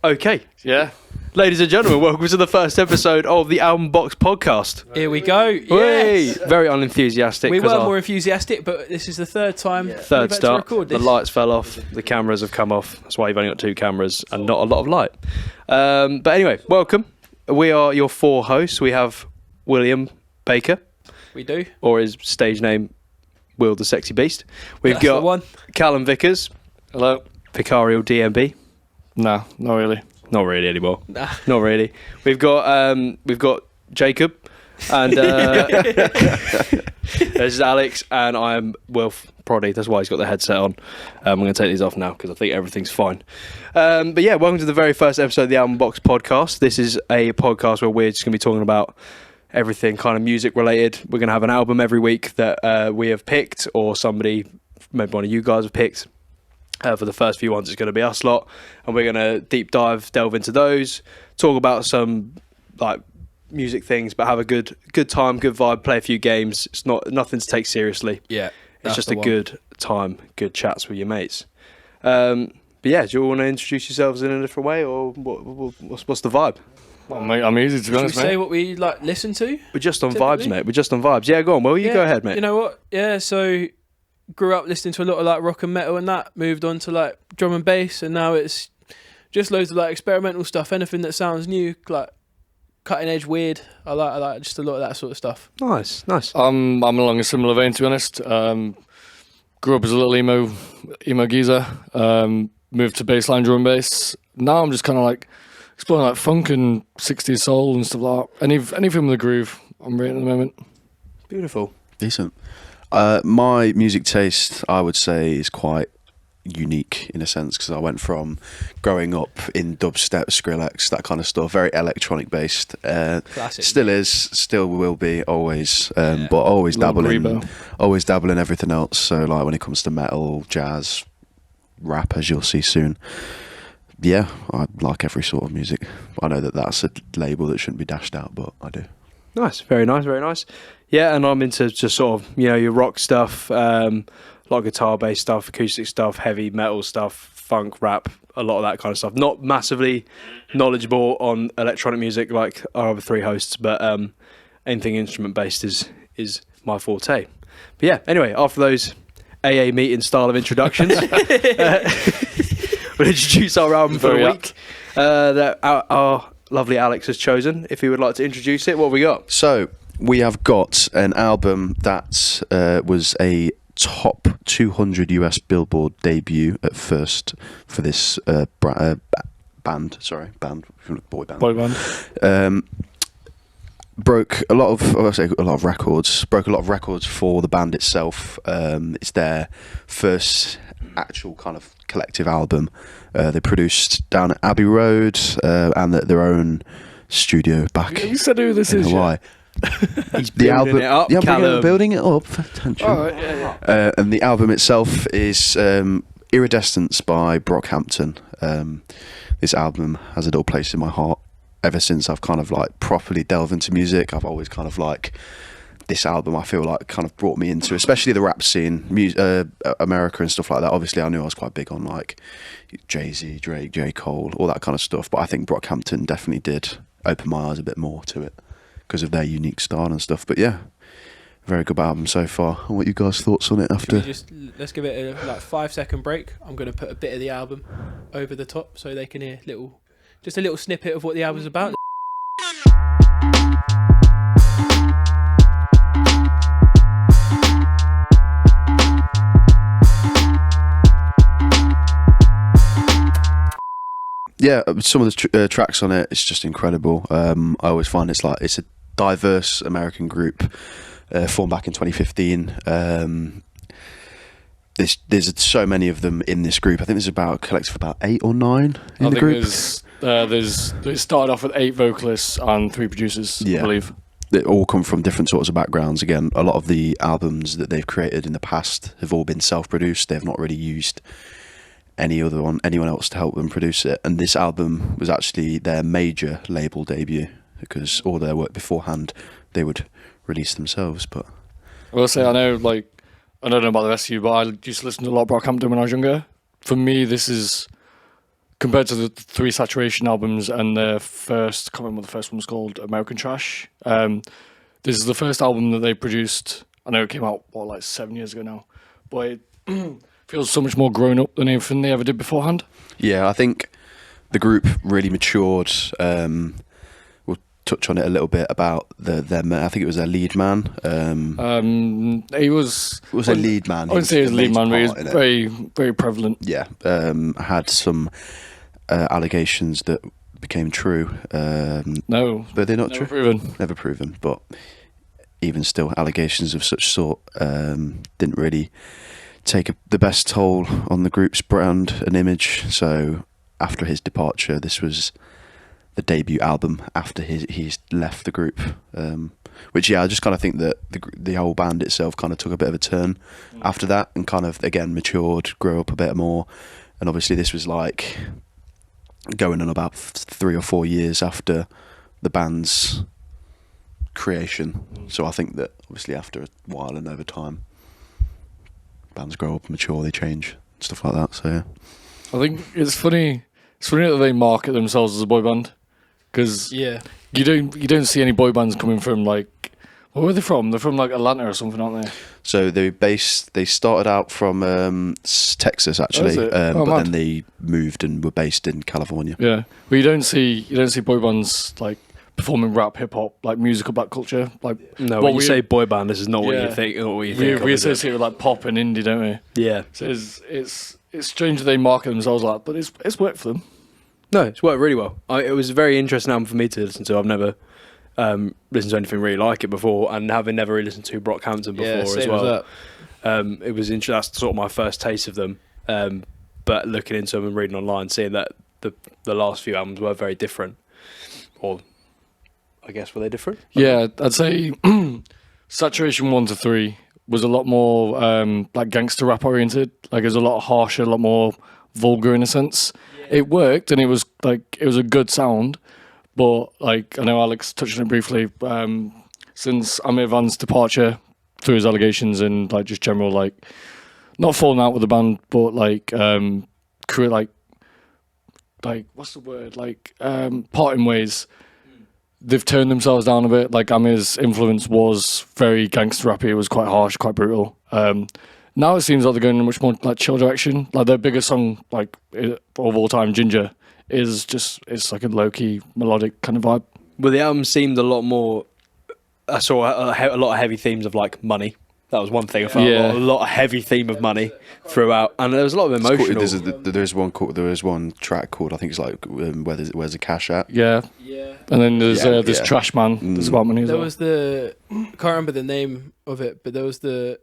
Okay. Yeah. Ladies and gentlemen, welcome to the first episode of the Album Box podcast. Here we go. Hey, Yes. very unenthusiastic. We were more enthusiastic, but this is the third time Third we've had to start. record The this. lights fell off. The cameras have come off. That's why you've only got two cameras and not a lot of light. But anyway, welcome. We are your four hosts. We have William Baker, We do. or his stage name, Will the Sexy Beast. We've That's the got one. Callum Vickers, Hello. Vicarial DMB. No, not really. Not really anymore. Nah. Not really. We've got Jacob, and this is Alex, and I'm Wilf Proddy. That's why he's got the headset on. I'm going to take these off now because I think everything's fine. But yeah, welcome to the very first episode of the Album Box podcast. This is a podcast where we're just going to be talking about everything kind of music related. We're going to have an album every week that we have picked, or somebody, maybe one of you guys have picked. For the first few ones, it's going to be us lot, and we're going to delve into those, talk about some like music things, but have a good time, good vibe, play a few games. It's nothing to take seriously. Yeah. It's just a good time, good chats with your mates. But yeah, do you all want to introduce yourselves in a different way, or what's the vibe? Well, mate, I'm easy to be Should we honest, say mate. what we listen to? We're just on Typically? vibes, mate. We're just on vibes. Yeah, go on. Well, you go ahead, mate. You know what? Yeah, so grew up listening to a lot of like rock and metal and that, moved on to like drum and bass, and now it's just loads of like experimental stuff, anything that sounds new, like cutting edge, weird. I like just a lot of that sort of stuff. Nice. I'm along a similar vein, to be honest. Grew up as a little emo geezer. Moved to bassline drum and bass. Now I'm just kind of like exploring like funk and 60s soul and stuff like that. Anything with a groove, I'm rating at the moment. Beautiful. Decent. My music taste, I would say, is quite unique in a sense, because I went from growing up in dubstep, Skrillex, that kind of stuff, very electronic based. Classic. Still will be always, but always Little dabble in everything else. So like when it comes to metal, jazz, rap, as you'll see soon. Yeah, I like every sort of music. I know that that's a label that shouldn't be dashed out, but I do. Nice, very nice. Yeah, and I'm into just sort of, your rock stuff, a lot of guitar-based stuff, acoustic stuff, heavy metal stuff, funk, rap, a lot of that kind of stuff. Not massively knowledgeable on electronic music like our other three hosts, but anything instrument-based is my forte. But yeah, anyway, after those AA meeting style of introductions, we'll introduce our album for the week that our lovely Alex has chosen. If he would like to introduce it, what have we got? So we have got an album that was a top 200 US Billboard debut at first for this boy band. Broke a lot of records. Broke a lot of records for the band itself. It's their first actual kind of collective album. They produced down at Abbey Road and at their own studio back You said who this in is, Hawaii. He's The building album, it up, yeah, Callum. we're building it up. Attention. All right, yeah. And the album itself is Iridescence by Brockhampton. This album has a little place in my heart. Ever since I've kind of like properly delved into music, I've always kind of like this album. I feel like kind of brought me into, especially the rap scene, America and stuff like that. Obviously, I knew I was quite big on like Jay-Z, Drake, J. Cole, all that kind of stuff. But I think Brockhampton definitely did open my eyes a bit more to it because of their unique style and stuff. But yeah, very good album so far. And what you guys' thoughts on it after? Let's give it a 5-second break. I'm going to put a bit of the album over the top so they can hear just a little snippet of what the album's about. Yeah, some of the tracks on it, it's just incredible. I always find it's a diverse American group formed back in 2015. There's so many of them in this group. I think there's about a collective of about 8 or 9 in the group. It started off with 8 vocalists and 3 producers, I believe. They all come from different sorts of backgrounds. Again, a lot of the albums that they've created in the past have all been self-produced. They've not really used anyone else to help them produce it. And this album was actually their major label debut, because all their work beforehand they would release themselves. But I will say, I don't know about the rest of you, but I used to listen to a lot of Brockhampton when I was younger. For me, this is compared to the 3 Saturation albums and their first, I can't remember what the first one was called, American Trash. This is the first album that they produced. I know it came out, like 7 years ago now, but it feels so much more grown up than anything they ever did beforehand. Yeah, I think the group really matured. We'll touch on it a little bit about them. I think it was their lead man. He was... It was a lead man. I wouldn't say he was a lead man, but he was very, very prevalent. Yeah, had some allegations that became true. No. But they're not Never true. proven. Never proven, but even still, allegations of such sort didn't really take the best toll on the group's brand and image. So after his departure, this was the debut album after he's left the group. Which, yeah, I just kind of think that the whole band itself kind of took a bit of a turn after that and kind of, again, matured, grew up a bit more. And obviously this was like going on about 3 or 4 years after the band's creation. So I think that obviously after a while and over time, bands grow up, mature, they change, stuff like that. So yeah, I think it's funny that they market themselves as a boy band, because Yeah. you don't see any boy bands coming from like, where are they from? They're from like Atlanta or something, aren't they? so they started out from Texas actually, Oh, is it? but Mad. then they moved and were based in California. Yeah, but you don't see boy bands like performing rap, hip hop, like musical black culture. Like No, what when you we- say boy band, this is not what Yeah. you think. Not what you we, think. we of, is it? associate with like pop and indie, don't we? Yeah. So it's strange that they market themselves like that, but it's worked for them. No, it's worked really well. It was a very interesting album for me to listen to. I've never listened to anything really like it before, and having never really listened to Brockhampton before as same well. that. It was interesting. That's sort of my first taste of them. But looking into them and reading online, seeing that the last few albums were very different, or I guess were they different? Yeah, I'd say Saturation 1 to 3 was a lot more like gangster rap oriented. Like it was a lot harsher, a lot more vulgar in a sense. It worked and it was a good sound, but like I know Alex touched on it briefly. Since Amir Van's departure through his allegations and like just general like not falling out with the band, but like create like what's the word, like parting ways. They've turned themselves down a bit. Like Amir's influence was very gangster rappy. It was quite harsh, quite brutal. Now it seems like they're going in a much more like chill direction. Like their biggest song, like of all time, Ginger, it's like a low key melodic kind of vibe. Well, the album seemed a lot more. I saw a lot of heavy themes of like money. That was one thing I felt. Yeah. A lot of heavy theme of money throughout, and there was a lot of It's called- emotional. there is one track called, I think it's like where's the cash at? Yeah. Yeah. And then there's Yeah, this yeah. Trash Man. There's about money as There well. was I can't remember the name of it, but there was the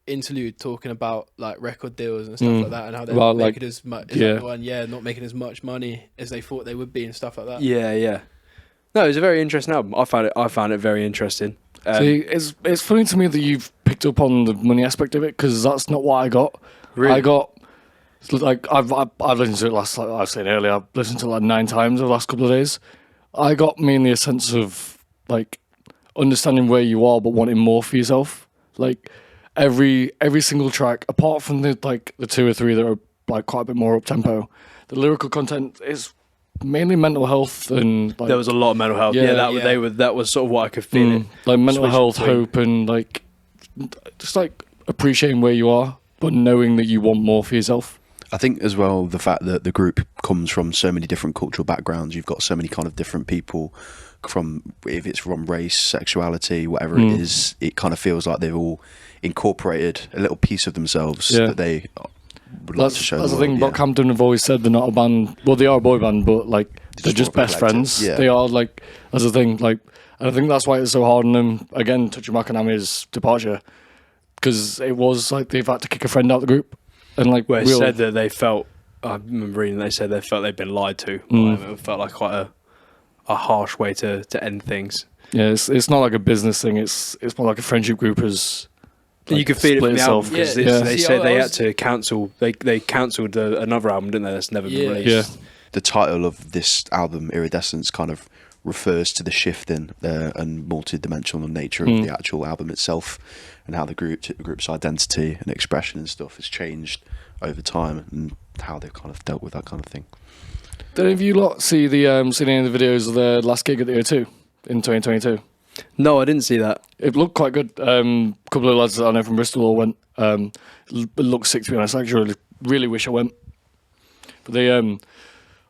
interlude talking about like record deals and stuff like that, and how they're Well, not like, making as much. yeah. Not making as much money as they thought they would be and stuff like that. Yeah. No, it was a very interesting album. I found it very interesting. See, it's funny to me that you've picked up on the money aspect of it, because that's not what I got. Really? I got like I've listened to it like I was saying earlier. I've listened to it like 9 times over the last couple of days. I got mainly a sense of like understanding where you are, but wanting more for yourself. Like every single track, apart from the 2 or 3 that are like quite a bit more up tempo, the lyrical content is mainly mental health and like, There was a lot of mental health. Yeah, That was sort of what I could feel it. like mental Switch health, between. hope, and like just like appreciating where you are, but knowing that you want more for yourself. I think as well the fact that the group comes from so many different cultural backgrounds. You've got so many kind of different people from, if it's from race, sexuality, whatever it is. It kind of feels like they've all incorporated a little piece of themselves that they would like to show. That's the world, thing. yeah. Brockhampton have always said they're not a band. Well, they are a boy band, but like they're just more of a best collective, friends. yeah. They are like, that's the thing. Like, and I think that's why it's so hard on them. Again, touching back on Amir's departure, because it was like they've had to kick a friend out of the group, and like Where it said that they felt. I remember reading they said they felt they'd been lied to. It felt like quite a harsh way to end things. yeah, it's not like a business thing. It's more like a friendship group as. You could feel it from the album because Yeah. they See, said I they was- had to cancel. They cancelled another album, didn't they? That's never been Yeah. released. Yeah. The title of this album, Iridescence, kind of refers to the shifting and multi-dimensional nature of the actual album itself, and how the group's identity and expression and stuff has changed over time, and how they've kind of dealt with that kind of thing. Did any of you lot see any of the videos of the last gig at the O2 in 2022? No, I didn't see that. It looked quite good. A couple of lads that I know from Bristol all went. It looked sick, to be honest. I actually really wish I went. But they,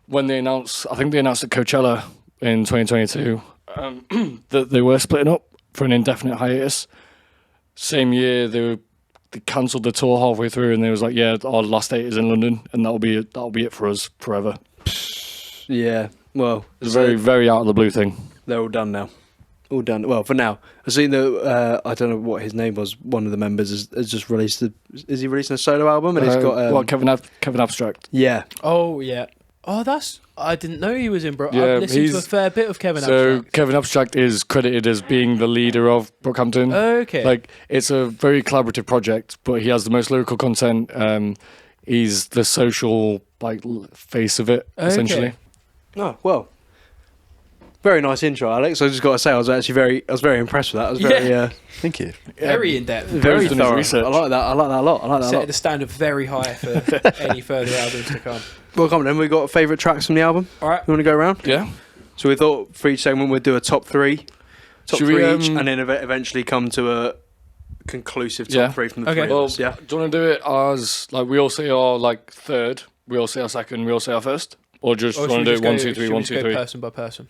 when they announced, I think they announced at Coachella in 2022 that they were splitting up for an indefinite hiatus. Same year, they cancelled the tour halfway through, and they was like, "Yeah, our last date is in London, and that'll be it for us forever." Yeah, well, It's a very, very out of the blue thing. they're all done now. All done. Well, for now. I've seen that, I don't know what his name was, one of the members has just released, is he releasing a solo album? And it's got... Kevin Abstract. Yeah. Oh yeah. Oh, I didn't know he was in Brock. Yeah, I've listened to a fair bit of Kevin Abstract. Kevin Abstract is credited as being the leader of Brockhampton. Okay. Like, it's a very collaborative project, but he has the most lyrical content. He's the social face of it, essentially. Oh, well. Very nice intro, Alex. I just got to say, I was very impressed with that. I was very, Thank you. Very in depth. very done his thorough. research. I like that a lot. I like that a Set lot. the standard very high for any further albums to come. Well, come on then. We've got favourite tracks from the album. All right. You want to go around? Yeah. So we thought for each segment we'd do a top three Should we, each, and then eventually come to a conclusive top Yeah. three from the Okay. three Well, of us. Yeah. do you want to do it as, we all say our, third, we all say our second, we all say our first? Or just Or want should to we do it 1, just 2, go- 3, should 1, we just 2, go 3? person by person?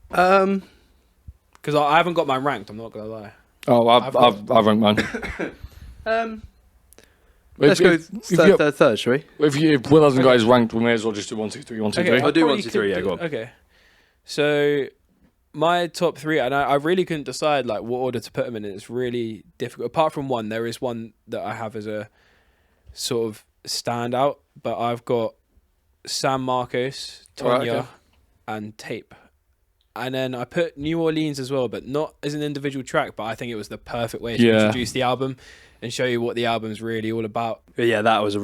Because I haven't got mine ranked. I'm not gonna lie. Oh, I've ranked mine. Let's go third, shall we? If Will hasn't got his ranked, we may as well just do 1, 2, 3, 1, 2, 3. I'll do probably 1, 2, 3, could yeah, do- go on. Okay. So my top three, and I really couldn't decide what order to put them in. It's really difficult. Apart from one, there is one that I have as a sort of standout, but I've got San Marcos, Tonya, Alright, okay. and Tape. And then I put New Orleans as well, but not as an individual track, but I think it was the perfect way to introduce the album and show you what the album's really all about. But yeah, that was a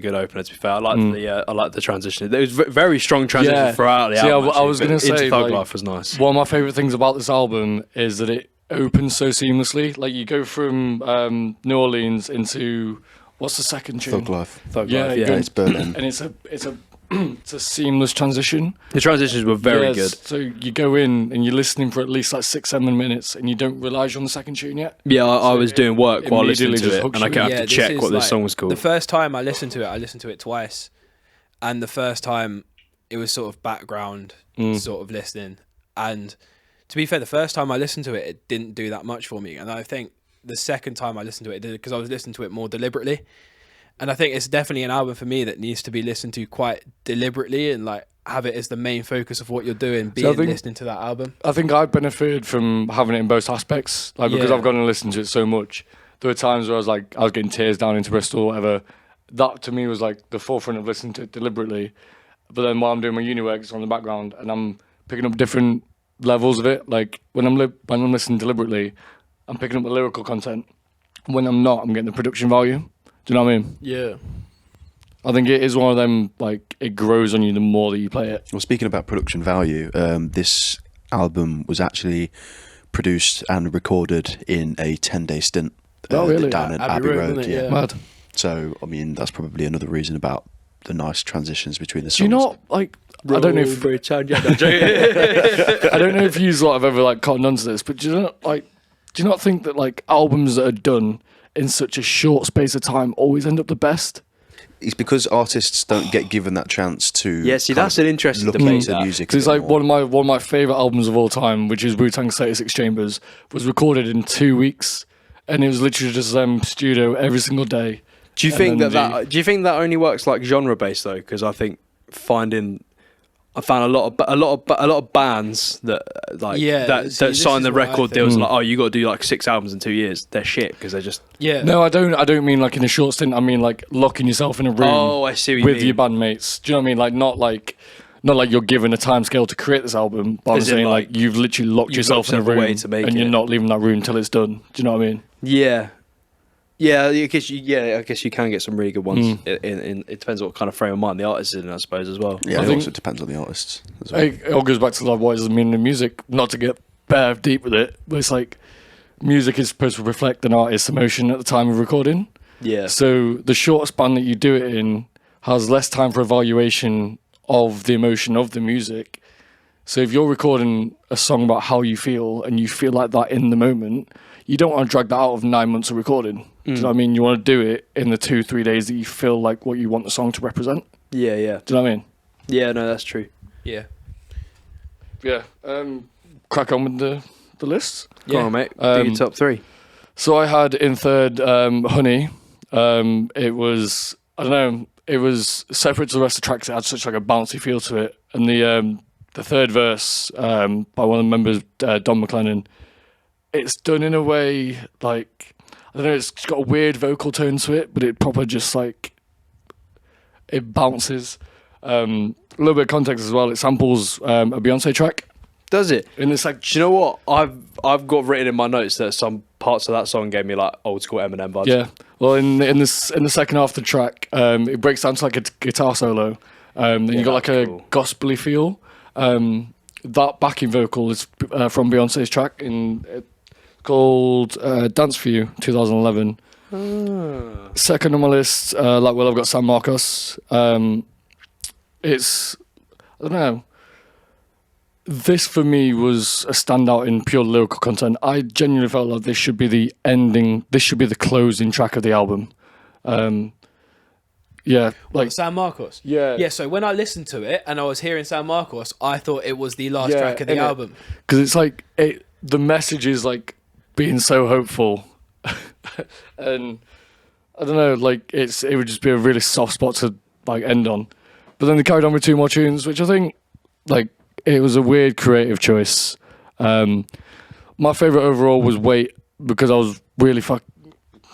good opener. To be fair, I liked the transition. There was very strong transition throughout the album. I was going to say, Into Thug Life was nice. One of my favourite things about this album is that it opens so seamlessly. Like, you go from New Orleans into, what's the second tune? Thug Life. Thug Yeah, Life, you yeah. go- It's Berlin. And it's a it's a seamless transition. The transitions were very Yes, good. So you go in and you're listening for at least 6-7 minutes, and you don't realise you're on the second tune yet. Yeah, I was doing work while listening immediately to just it, hooks and I you kept in. have to this check is what this song was The called. first time I listened to it twice. And the first time it was sort of background sort of listening. And to be fair, the first time I listened to it, it didn't do that much for me. And I think the second time I listened to it did, because I was listening to it more deliberately. And I think it's definitely an album for me that needs to be listened to quite deliberately and have it as the main focus of what you're doing, listening to that album. I think I benefited from having it in both aspects, because Yeah. I've gone and listened to it so much. There were times where I was getting tears down into Bristol, whatever. That to me was the forefront of listening to it deliberately. But then while I'm doing my uni work, it's on the background, and I'm picking up different levels of it. Like when I'm listening deliberately, I'm picking up the lyrical content. When I'm not, I'm getting the production value. Do you know what I mean? Yeah. I think it is one of them, it grows on you the more that you play it. Well, speaking about production value, this album was actually produced and recorded in a 10-day stint Really? down at Abbey Abbey Road, Road. wasn't it? Yeah. Mad. So, I mean, that's probably another reason about the nice transitions between the songs. Do you not, I don't know if... I don't know if you have ever cottoned onto this, but do you not think that albums that are done in such a short space of time always end up the best? It's because artists don't get given that chance to. Yeah, see, kind that's of an interesting look debate, into that. music. Because a it's bit more. one of my favourite albums of all time, which is Wu-Tang's 36 Chambers, was recorded in 2 weeks, and it was literally just them studio every single day. Do you think do you think that only works genre based though? Because I think I found a lot of bands that this sign the is what I record think. deals you got to do 6 albums in 2 years. They're shit because they're just No, I don't mean in a short stint. I mean locking yourself in a room. Oh, I see what you with mean. your bandmates. Do you know what I mean? Not like you're given a time scale to create this album, but I'm As in, saying you've literally locked yourself in a locked yourself away room to make and you're it. not leaving that room till it's done. Do you know what I mean? Yeah, I guess you can get some really good ones. In it depends what kind of frame of mind the artist is in, I suppose, as well. Yeah, I it think- also depends on the artists as well. It all goes back to what does it mean in music? Not to get bare deep with it, but it's music is supposed to reflect an artist's emotion at the time of recording. Yeah. So the short span that you do it in has less time for evaluation of the emotion of the music. So if you're recording a song about how you feel and you feel like that in the moment, you don't want to drag that out of 9 months of recording. Do you know what I mean? You want to do it in the 2-3 days that you feel like what you want the song to represent. Yeah, yeah. Do you know what I mean? Yeah, no, that's true. Yeah. Yeah. Crack on with the list. Go on, mate. Do your top 3. So I had in third Honey. It was, I don't know, it was separate to the rest of the tracks. It had such like a bouncy feel to it. And the third verse by one of the members, Don McLennan, it's done in a way like, I don't know, it's got a weird vocal tone to it, but it proper just like, it bounces. A little bit of context as well. It samples a Beyonce track. Does it? And it's like, Do you know what? I've got written in my notes that some parts of that song gave me like old school Eminem vibes. yeah. Well, in the second half of the track, it breaks down to like a guitar solo. Then you got like a cool. gospely feel. That backing vocal is from Beyonce's track called "Dance for You" 2011. Second on my list, I've got San Marcos. It's, I don't know. This for me was a standout in pure lyrical content. I genuinely felt like this should be the ending. This should be the closing track of the album. Yeah, like San Marcos. yeah, Yeah, so when I listened to it and I was hearing San Marcos, I thought it was the last track of the album. because it's like the message is like being so hopeful, and I don't know, like it would just be a really soft spot to like end on. But then they carried on with 2 more tunes, which I think like it was a weird creative choice. My favorite overall was Wait, because I was really sorry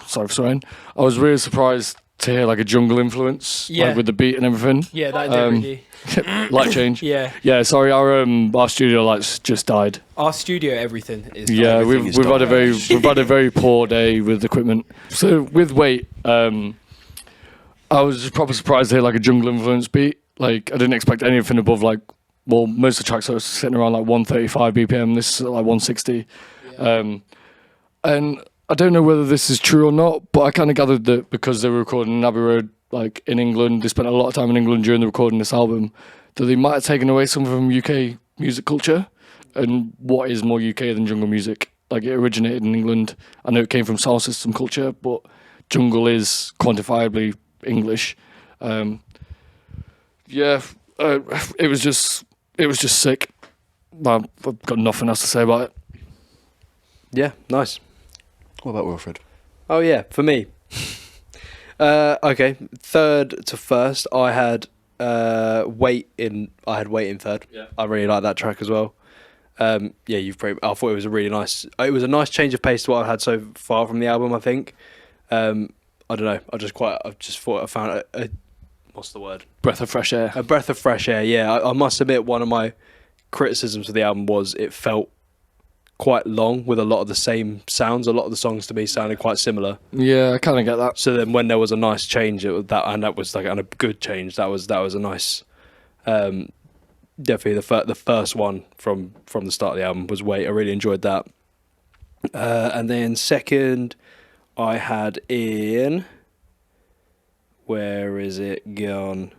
for swearing. I was really surprised to hear like a jungle influence, Yeah. like with the beat and everything. Yeah, that integrity. Light change. Yeah. Yeah, sorry, our studio lights just died. Our studio, everything is. Yeah, Everything we've is had a dying. we've had a very poor day with equipment. So with Wait, I was just proper surprised to hear like a jungle influence beat. Like I didn't expect anything above like, well, most of the tracks are sitting around like 135 BPM. This is like 160, and I don't know whether this is true or not, but I kind of gathered that because they were recording in Abbey Road, like in England, they spent a lot of time in England during the recording of this album, that they might have taken away some from UK music culture. And what is more UK than jungle music? Like it originated in England. I know it came from sound system culture, but jungle is quantifiably English. It was just sick. I've got nothing else to say about it. Yeah, nice. What about Wilfred? Oh yeah, for me. Okay, third to first, I had Wait in third. Yeah. I really like that track as well. I thought it was a really nice. It was a nice change of pace to what I had so far from the album. I think. I don't know. I just thought I found a what's the word? Breath of fresh air. A breath of fresh air. Yeah, I must admit one of my criticisms of the album was it felt quite long with a lot of the same sounds. A lot of the songs to me sounded quite similar. Yeah, I kind of get that. So then when there was a nice change, that was like a good change. That was a nice. Definitely the first one from the start of the album was Wait. I really enjoyed that. And then second, I had in. Where is it gone?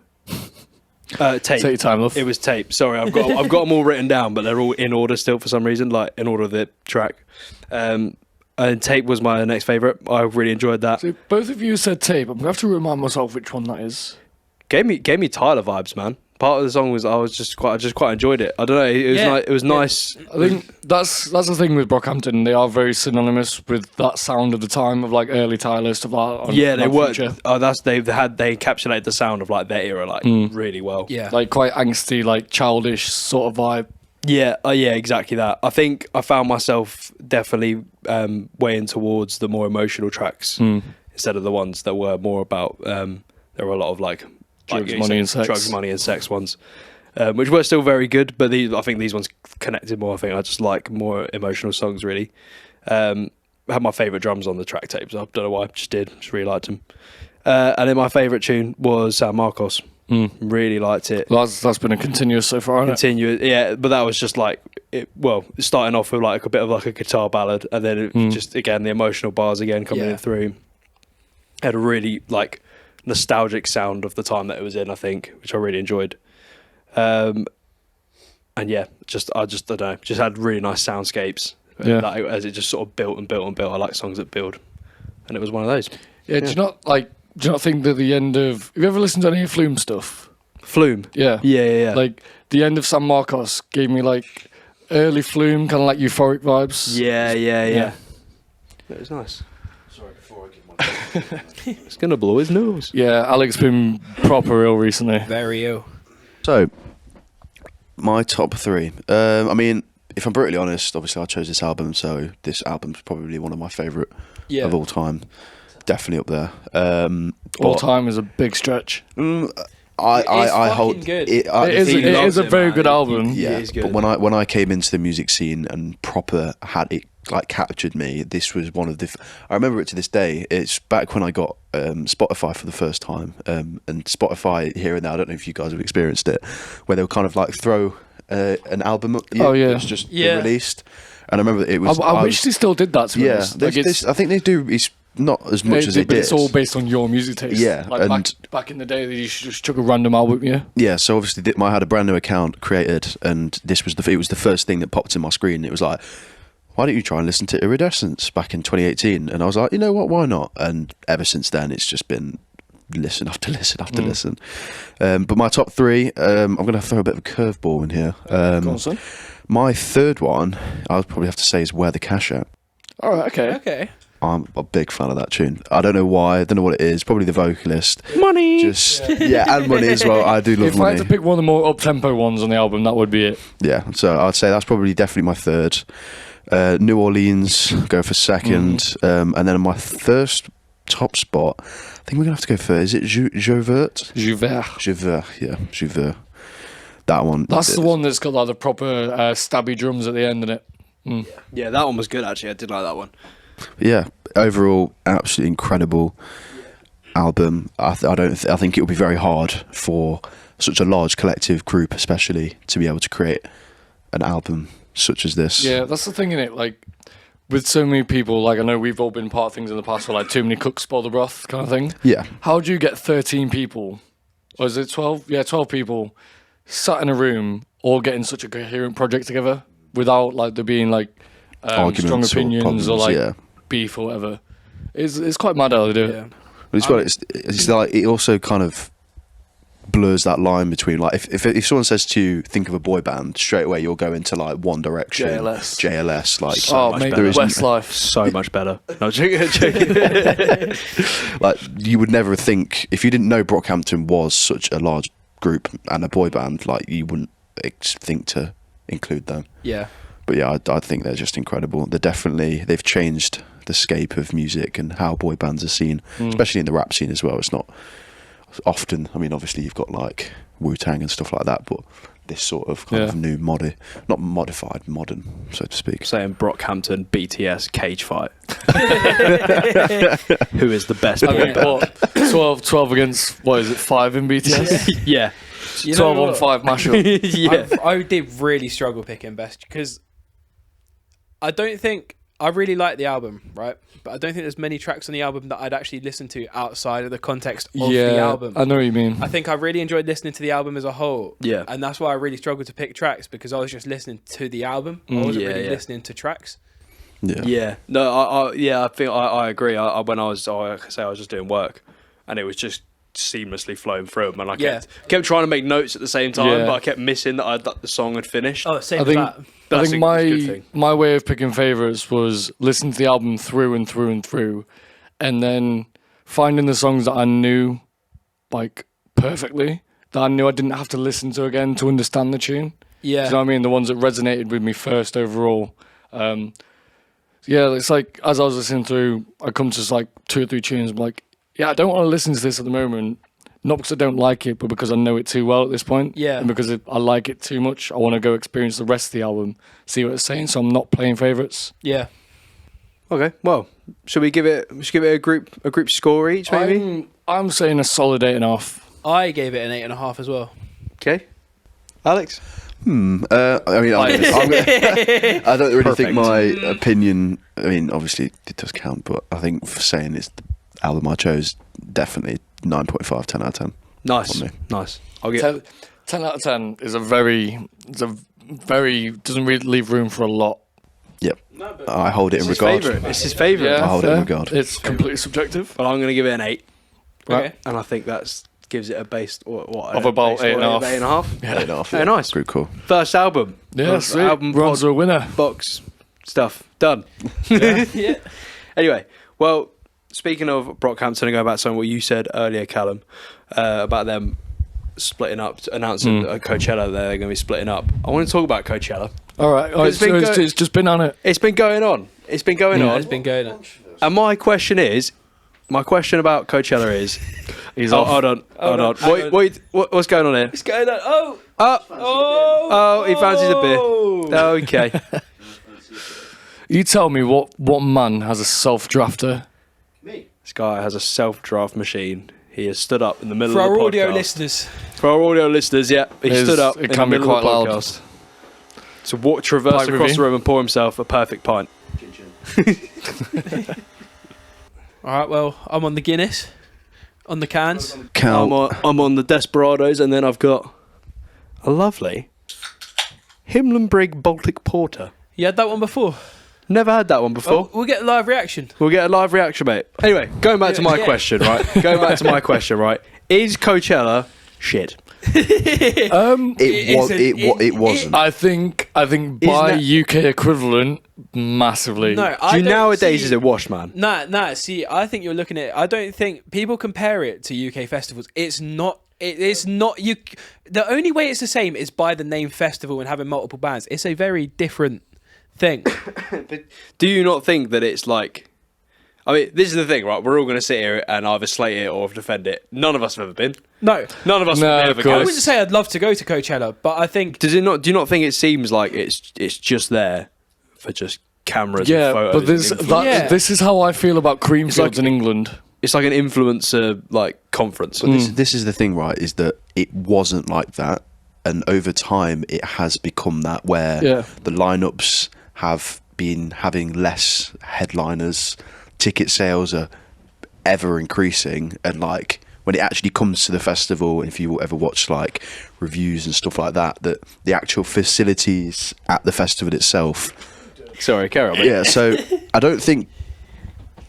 Tape. Take your time, love. It was Tape. Sorry, I've got them all written down, but they're all in order still for some reason, like in order of the track. And Tape was my next favourite. I really enjoyed that. So both of you said Tape. I'm gonna have to remind myself which one that is. Gave me Tyler vibes, man. Part of the song was I just quite enjoyed it. I don't know. It was nice. I think that's the thing with Brockhampton. They are very synonymous with that sound of the time of like early Tyler stuff like that. Yeah, they were. Future. They encapsulated the sound of like their era like really well. Yeah. Like quite angsty, like childish sort of vibe. Yeah, exactly that. I think I found myself definitely weighing towards the more emotional tracks instead of the ones that were more about. There were a lot of like Drugs, money, and sex. Drugs, money, and sex ones, which were still very good. But I think these ones connected more. I think I just like more emotional songs. Really, I had my favourite drums on the track tapes. I don't know why, just really liked them. And then my favourite tune was San Marcos. Really liked it. Well, that's been a continuous so far. Yeah, but that was just like starting off with like a bit of like a guitar ballad, and then it just again the emotional bars again coming in through. Had a really like nostalgic sound of the time that it was in, I think, which I really enjoyed. And yeah, I don't know, just had really nice soundscapes. Yeah. Like, as it just sort of built and built and built. I like songs that build, and it was one of those. Yeah, do you not think that the end of... Have you ever listened to any Flume stuff? Flume. Yeah. Yeah. Like, the end of San Marcos gave me, like, early Flume, kind of like euphoric vibes. Yeah. Yeah. It was nice. Sorry, before I give my... It's gonna blow his nose. Yeah, Alec's been proper ill recently. Very ill. So, my top 3. I mean, if I'm brutally honest, obviously I chose this album, so this album's probably one of my favourite of all time. Definitely up there. All time is a big stretch. I hold good. it. It is a very good album. Yeah, It is good. but when I came into the music scene and proper had it like captured me, this was one of the. I remember it to this day. It's back when I got Spotify for the first time, and Spotify here and there. I don't know if you guys have experienced it, where they'll kind of like throw an album up. Oh, yeah. That's just been released. And I remember that it was. I wish they still did that. To be honest. Like I think they do. It's not as much as they but did. it's all based on your music taste. Yeah, like and- back in the day, you just took a random album. Yeah. Yeah, so obviously I had a brand new account created, and it was the first thing that popped in my screen. It was like, why don't you try and listen to Iridescence back in 2018? And I was like, you know what, why not? And ever since then, it's just been listen after listen after listen. But my top 3, I'm going to throw a bit of a curveball in here. Go on, son. My third one, I would probably have to say, is Where the Cash At. All right. Okay. Okay. I'm a big fan of that tune. I don't know why. I don't know what it is. Probably the vocalist. Money. And money as well. I do love If I money. had to pick one of the more up-tempo ones on the album, that would be it. Yeah, so I'd say that's probably definitely my third. New Orleans, go for second. And then my first top spot, I think we're going to have to go for, is it Jouvert? Jouvert. Jouvert. That one. That's the one that's got like the proper stabby drums at the end, isn't it? Yeah, that one was good actually. I did like that one. Yeah, overall, absolutely incredible album. I think it would be very hard for such a large collective group, especially, to be able to create an album such as this. Yeah, that's the thing, innit? Like, with so many people, like I know we've all been part of things in the past where like too many cooks spoil the broth kind of thing. Yeah. How do you get 13 people, or is it 12? Yeah, 12 people sat in a room all getting such a coherent project together without like there being like Arguments strong opinions problems, or like yeah. beef or whatever. It's quite mad how they do it. Yeah. But it's like it also kind of blurs that line between like if someone says to you think of a boy band, straight away you'll go into like One Direction, JLS, like Oh, mate, Westlife. So much better. No, joking. like you would never think, if you didn't know Brockhampton was such a large group and a boy band, like you wouldn't think to include them. Yeah. But yeah, I think they're just incredible. They've changed the scape of music and how boy bands are seen, especially in the rap scene as well. It's not often, I mean, obviously you've got like Wu-Tang and stuff like that, but this sort of kind of new modern, so to speak. Saying Brockhampton, BTS, cage fight. Who is the best boy band? What, 12 against, what is it, 5 in BTS? Yeah. 12 on 5 mashup. Yeah. I did really struggle picking best because I really like the album, right? But I don't think there's many tracks on the album that I'd actually listen to outside of the context of the album. I know what you mean. I think I really enjoyed listening to the album as a whole. Yeah. And that's why I really struggled to pick tracks, because I was just listening to the album. I wasn't really listening to tracks. Yeah. Yeah. No, I think I agree. When I was just doing work, and it was just seamlessly flowing through them, and I kept trying to make notes at the same time, but I kept missing that the song had finished. Oh, same I as think, that. I That's think a good thing. my way of picking favourites was listening to the album through and through and through, and then finding the songs that I knew like perfectly, that I knew I didn't have to listen to again to understand the tune. Yeah. Do you know what I mean? The ones that resonated with me first overall. Yeah, it's like as I was listening through, I come to like 2 or 3 tunes. I'm like, yeah, I don't want to listen to this at the moment. Not because I don't like it, but because I know it too well at this point. Yeah. And because I like it too much, I want to go experience the rest of the album, see what it's saying. So I'm not playing favourites. Yeah. Okay. Well, should we give it a group score each? Maybe. I'm saying a solid 8.5. I gave it an 8.5 as well. Okay. Alex. I mean, I don't really think my opinion. I mean, obviously it does count, but I think for saying it's the album I chose, definitely 9.5, 10 out of 10. Nice. I'll get 10 out of 10 is a very doesn't really leave room for a lot. Yep. I hold it in regard. It's his favourite. Yeah, I hold it in regard. It's completely subjective. But I'm going to give it an 8. Okay. And I think that gives it a base Of about 8.5. 8.5. Yeah. 8.5. Very nice. Pretty cool. First album. Yeah, sweet. Album Ron's a winner. box stuff. Done. Yeah. Anyway, well, speaking of Brockhampton, and going back to something what you said earlier, Callum, about them splitting up, announcing at Coachella they're going to be splitting up. I want to talk about Coachella. All right. It's been It's just been on it. It's been going on. It's been going on. It's been going on. And my question about Coachella is... He's Oh, off. hold on. hang What's going on here? It's going on. Oh, he fancies a beer. Okay. You tell me what man has a self-drafter? This guy has a self-draft machine. He has stood up in the middle For of the our podcast. audio listeners. For our audio listeners, yeah. He stood up it in can the be middle of the quite loud. podcast. To traverse Pint across review. the room and pour himself a perfect pint. All right, well, I'm on the Guinness, on the cans. Cal, I'm on the Desperados, and then I've got a lovely Himmelbrig Baltic Porter. You had that one before? Never had that one before. Oh, we'll get a live reaction. We'll get a live reaction, mate. Anyway, going back to my Yeah. question, right? Going back to my question, right? Is Coachella shit? it wasn't. I think by UK equivalent, massively. No, I don't Nowadays see- is it washed, man? Nah. See, I think you're looking at. I don't think people compare it to UK festivals. It's not. It's not. You. The only way it's the same is by the name festival and having multiple bands. It's a very different thing. But do you not think that it's like... I mean, this is the thing, right? We're all going to sit here and either slate it or defend it. None of us have ever been. No, None of us No, will of ever course. I go. wouldn't say I'd love to go to Coachella, but I think Does it not? Do you not think it seems like it's just there for just cameras and Yeah, photos? but and influencers? this is how I feel about Creamfields like- in England. It's like an influencer conference. This is the thing, right? Is that it wasn't like that, and over time it has become that, where Yeah. the lineups have been having less headliners, ticket sales are ever increasing, and like when it actually comes to the festival, if you ever watch like reviews and stuff like that, that the actual facilities at the festival itself. Sorry, Carol. Yeah, so I don't think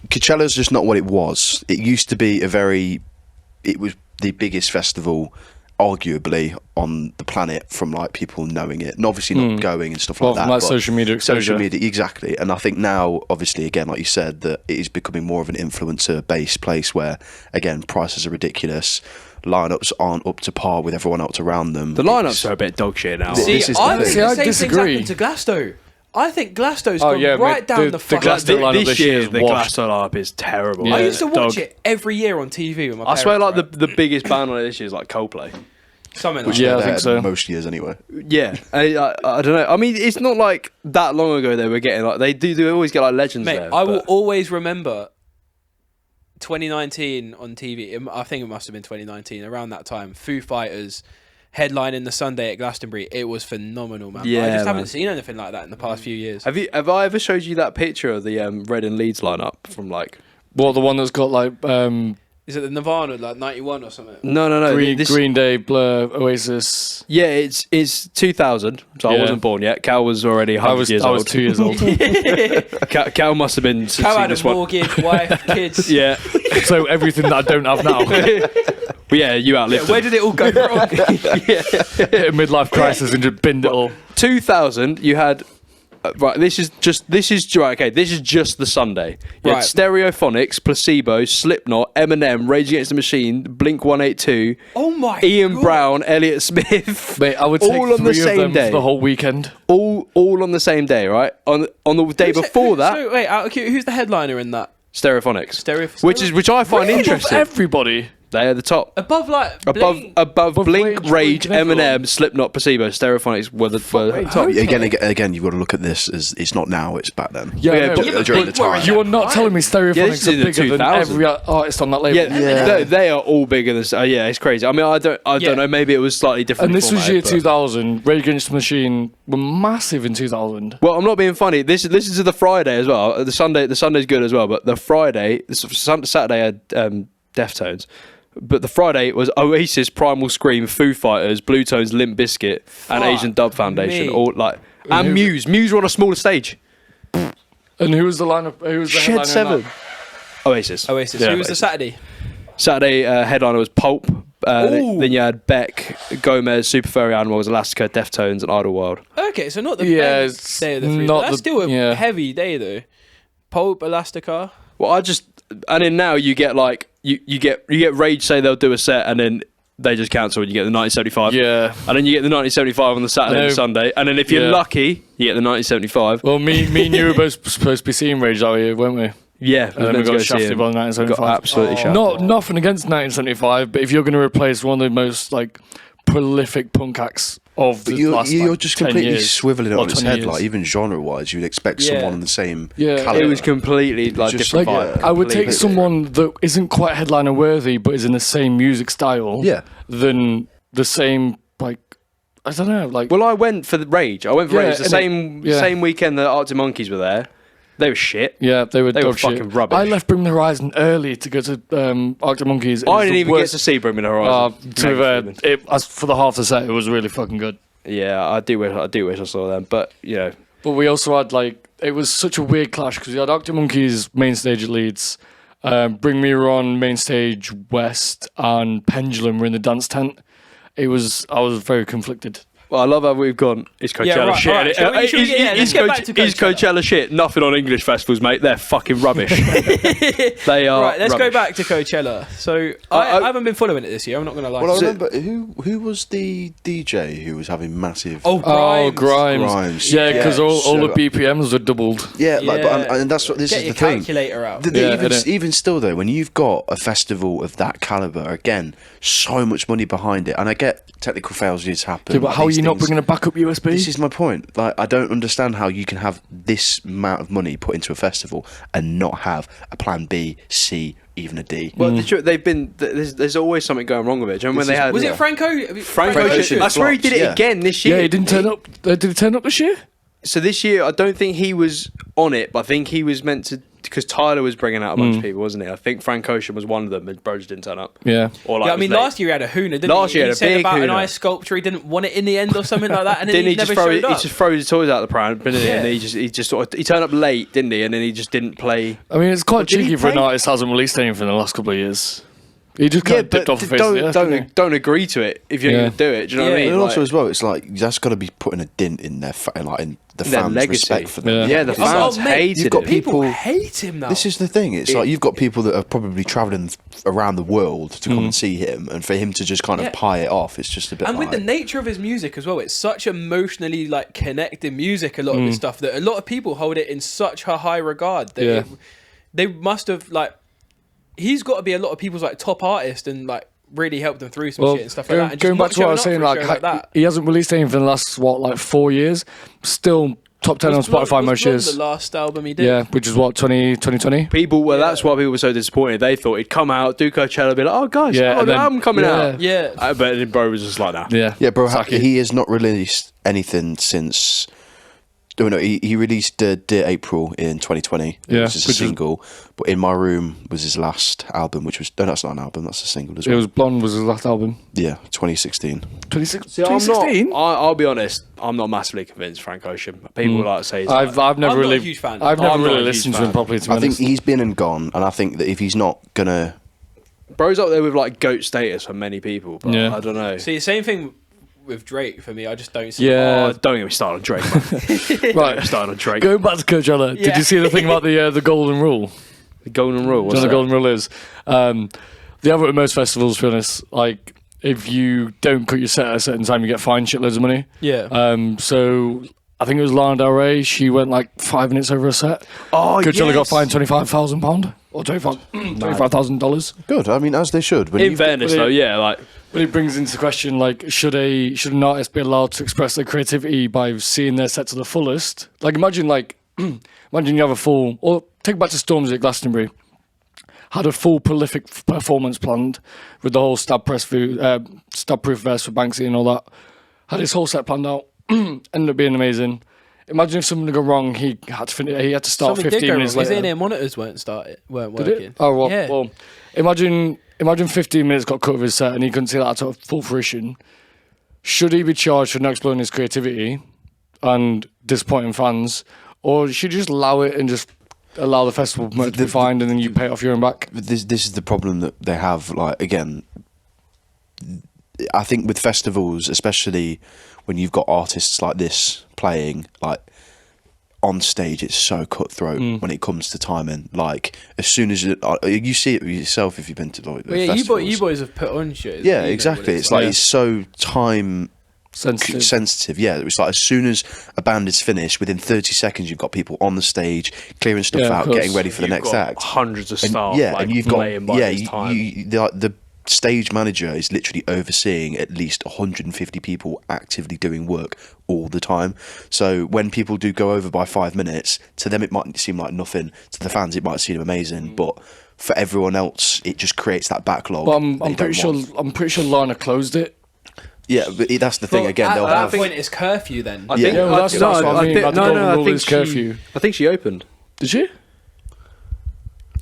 Coachella's just not what it was. It used to be it was the biggest festival arguably on the planet from like people knowing it and obviously not going and stuff Well, like that. from like but social media exposure. social media, exactly. And I think now, obviously, again, like you said, that it is becoming more of an influencer-based place where, again, prices are ridiculous, lineups aren't up to par with everyone else around them. The lineups are a bit dog shit now. See, see, this is the I thing. think See, I the same thing's disagree. happened to Glasto. I think Glasto's Oh, gone yeah, right mate, down the the fucking. Glasto lineup this this year, year is the washed. Glasto lineup is terrible. Yeah. I used to watch Dog. it every year on TV with my I parents. swear, like right? the biggest band on it this year is like Coldplay. Something like Which that. Yeah, I they're think so. most years anyway. Yeah, I don't know. I mean, it's not like that long ago they were getting like they always get like legends Mate, there. I will but- always remember 2019 on TV. I think it must have been 2019, around that time. Foo Fighters headlining the Sunday at Glastonbury. It was phenomenal, man. But I Yeah, just man. haven't seen anything like that in the past few years. Have I ever showed you that picture of the Red and Leeds lineup from like? What, the one that's got like Is it the Nirvana, like 91 or something? No. Green Day, Blur, Oasis? Yeah, it's 2000, so I Yeah. wasn't born yet. Cal was already I 100 was years I was old. 2 years old. Cal must have been since How seen had this a one. mortgage, wife, kids. Yeah, So everything that I don't have now. but yeah, you outlived Where them. did it all go wrong? Hit a midlife crisis and just binned it all. 2000, you had right. This is just right. Okay, this is just the Sunday. You had Right. Stereophonics, Placebo, Slipknot, Eminem, Rage Against the Machine, Blink 182, Oh my Ian God. Brown, Elliott Smith. Mate, I would take all on the 3 of same them day. for the whole weekend. All on the same day, right? On the day before that, So, wait, out of curiosity, who's the headliner in that? Stereophonics, Stereo. which I find Of interesting. everybody. They are the top. Above like Above Blink, Rage, Rage, Blink, and Eminem, Slipknot, Placebo, Stereophonics were the top. Again, you've got to look at this as it's not now; it's back then. Yeah, Yeah, no, but- but during the time. you are not telling me Yeah, Stereophonics this is are in the bigger than 2000s. every artist on that label. Yeah, they are all bigger than. Yeah, it's crazy. I mean, I don't Yeah. know. Maybe it was slightly different. And this was year formatted, but- 2000. Rage Against the Machine were massive in 2000. Well, I'm not being funny. This is the Friday as well. The Sunday's good as well, but the Friday, Saturday had Deftones. But the Friday was Oasis, Primal Scream, Foo Fighters, Blue Tones, Limp Bizkit, and Asian Dub Foundation. me. All like, and Muse. Muse were on a smaller stage. And who was the lineup? Who was the Shed headliner in 7. that? Oasis. Who was the Saturday? Saturday headliner was Pulp. Then you had Beck, Gomez, Super Furry Animals, Elastica, Deftones, and Idlewild. Okay, so not the Yeah, best day of the three. not But that's the- still a yeah. heavy day though. Pulp, Elastica. Well, and then now you get like you get Rage say they'll do a set and then they just cancel and you get the 1975. Yeah. And then you get the 1975 on the Saturday and Sunday, and then if you're Yeah. lucky, you get the 1975. Well, me and you were both supposed to be seeing Rage that year, weren't we? Yeah, And then we got shafted by the Got 1975. absolutely shafted. Nothing against 1975, but if you're going to replace one of the most like prolific punk acts of But the you're, last you're like, just 10 completely years, swiveling it or on its 20 head. years. Like even genre-wise, you'd expect Yeah. someone on the same Yeah. caliber. It was completely like Just different like vibe. I would take Completely. someone that isn't quite headliner worthy, but is in the same music style. Yeah. Than the same like I don't know like. Well, I went for the Rage. I went for Yeah, Rage the and same weekend that Arctic Monkeys were there. They were shit. yeah, they were They were dog shit. fucking rubbish. I left Bring the Horizon early to go to Arctic Monkeys. It I was didn't the even worst- get to see Bring Me the Horizon. To be fair, as for the half the set, it was really fucking good. Yeah, I do wish I saw them, but you know, But we also had like it was such a weird clash because we had Arctic Monkeys main stage at Leeds, Bring Me on main stage West, and Pendulum were in the dance tent. I was very conflicted. well, I love how we've gone. It's Coachella Yeah, right, shit. alright, shall we- shall we get- yeah, let's get back to Is Coachella shit? Nothing on English festivals, mate. They're fucking rubbish. They are. Right, let's go rubbish. back to Coachella. So I haven't been following it this year. I'm not going to lie. Well, I So- remember who was the DJ who was having massive. Oh, Oh, Grimes. Grimes. Yeah, because all so- the BPMs were doubled. Yeah, like, Yeah. and that's what this Get is your the thing. calculator out. Yeah, innit? Even still though, when you've got a festival of that caliber, again, so much money behind it, and I get technical failures happen. Yeah, but like how are these you not things. bringing a backup USB? This is my point. Like, I don't understand how you can have this amount of money put into a festival and not have a plan B, C, even a D. Well, they've been. There's always something going wrong with it. Do you remember when they had? Was it Franco? Franco Ocean? Ocean. I swear he did it Yeah. again this year. Yeah, he didn't turn up. Did he turn up this year? So this year, I don't think he was on it, but I think he was meant to, because Tyler was bringing out a bunch of people, wasn't he? I think Frank Ocean was one of them, and Bro just didn't turn up. Yeah. Or like Yeah, I was mean, late. last year he had a hooner, didn't Last he? year he He had a said big about an hooner. ice sculpture, he didn't want it in the end or something like that, and then Didn't he he never just throw? showed He up. just froze his toys out the pram, didn't he? Yeah. And he just sort of, he turned up late, didn't he? And then he just didn't play. I mean, it's quite did he cheeky for an play? artist who hasn't released anything in the last couple of years. He just kind of dipped off the face of the earth, didn't he? don't agree to it if you're Yeah. going to do it. Do you know what I Yeah. mean? And also Like, as well, it's like that's got to be putting a dint in their like in the their fans' legacy. respect for them. Yeah. the Oh, fans mate, hated you've got it. People people- hate him now. This is the thing. It's like you've got people that are probably travelling around the world to come and see him, and for him to just kind of Yeah. pie it off, it's just a bit. And with like, the nature of his music as well, it's such emotionally like connected music. A lot of his stuff that a lot of people hold it in such a high regard that Yeah. they must have like. He's got to be a lot of people's like top artist and like really helped them through some Well, shit and stuff like that. And going just back not to what I was showing saying, up for a like, show that. he hasn't released anything for the last, like 4 years. Still top 10 on Was Blonde- Spotify was most Blonde years. The last album he did. Yeah, which is what, 2020? People, well, that's why people were so disappointed. They thought he'd come out, do Coachella, be like, "Oh, guys, Yeah, oh, and the then- album coming yeah. out." Yeah. But then Bro was just like, "Nah." Yeah. yeah, bro, Sack it. he has not released anything since. No, he released Dear April in 2020, Yeah, which is a which is- single. But In My Room was his last album, which was that's not an album, that's a single as It well. was Blonde was his last album. Yeah, 2016. 2016? I'll be honest. I'm not massively convinced. Frank Ocean. People like to say he's I've like, never I'm not a really huge fan. I've never I'm not a really huge listened to fan. him properly, to be I think honest. he's been and gone, and I think that if he's not gonna, Bro's up there with like goat status for many people. But Yeah. I don't know. See, same thing with Drake for me. I just don't see. Yeah. Oh, don't get me started on Drake. Man. Right. Started on Drake. Going back to Coachella, did Yeah. you see the thing about the golden rule? The golden rule. Do What's you know that? the golden rule is? The other with most festivals, to be honest, like if you don't cut your set at a certain time, you get fined shitloads of money. Yeah. So I think it was Lana Del Rey. She went like 5 minutes over a set. Oh, Coachella got yes. fined £25,000 or $25,000. good. I mean, as they should. When In you've got- fairness, though, yeah, like But it brings into question, like, should an artist be allowed to express their creativity by seeing their set to the fullest? Like, imagine you have a full, or take back to Stormzy at Glastonbury, had a full prolific performance planned with the whole stab-proof vest for Banksy and all that. Had his whole set planned out, ended up being amazing. Imagine if something had gone wrong, he had to start Something did 15 go minutes wrong. His later. in-ear monitors weren't Did working. it? Oh, well, Yeah. well, imagine imagine 15 minutes got cut of his set and he couldn't see that to full fruition. Should he be charged for not exploring his creativity and disappointing fans, or should you just allow it and just allow the festival to be fined and then you pay it off your own back? This is the problem that they have. Like, again, I think with festivals, especially when you've got artists like this playing, like, on stage, it's so cutthroat when it comes to timing. Like, as soon as you see it yourself if you've been to like the festivals. You boys have put on shows. Yeah, exactly. It's like it's so time sensitive. Yeah, it's like as soon as a band is finished, within 30 seconds you've got people on the stage clearing stuff out, getting ready for the next act. Hundreds of staff. And you've got time. the stage manager is literally overseeing at least 150 people actively doing work all the time. So when people do go over by 5 minutes, to them it might seem like nothing. To the fans, it might seem amazing, but for everyone else, it just creates that backlog. But I'm pretty sure Lana closed it. Yeah, but that's the thing. Again, at that point, it's curfew then. I think that's what I mean. I think she opened. Did she?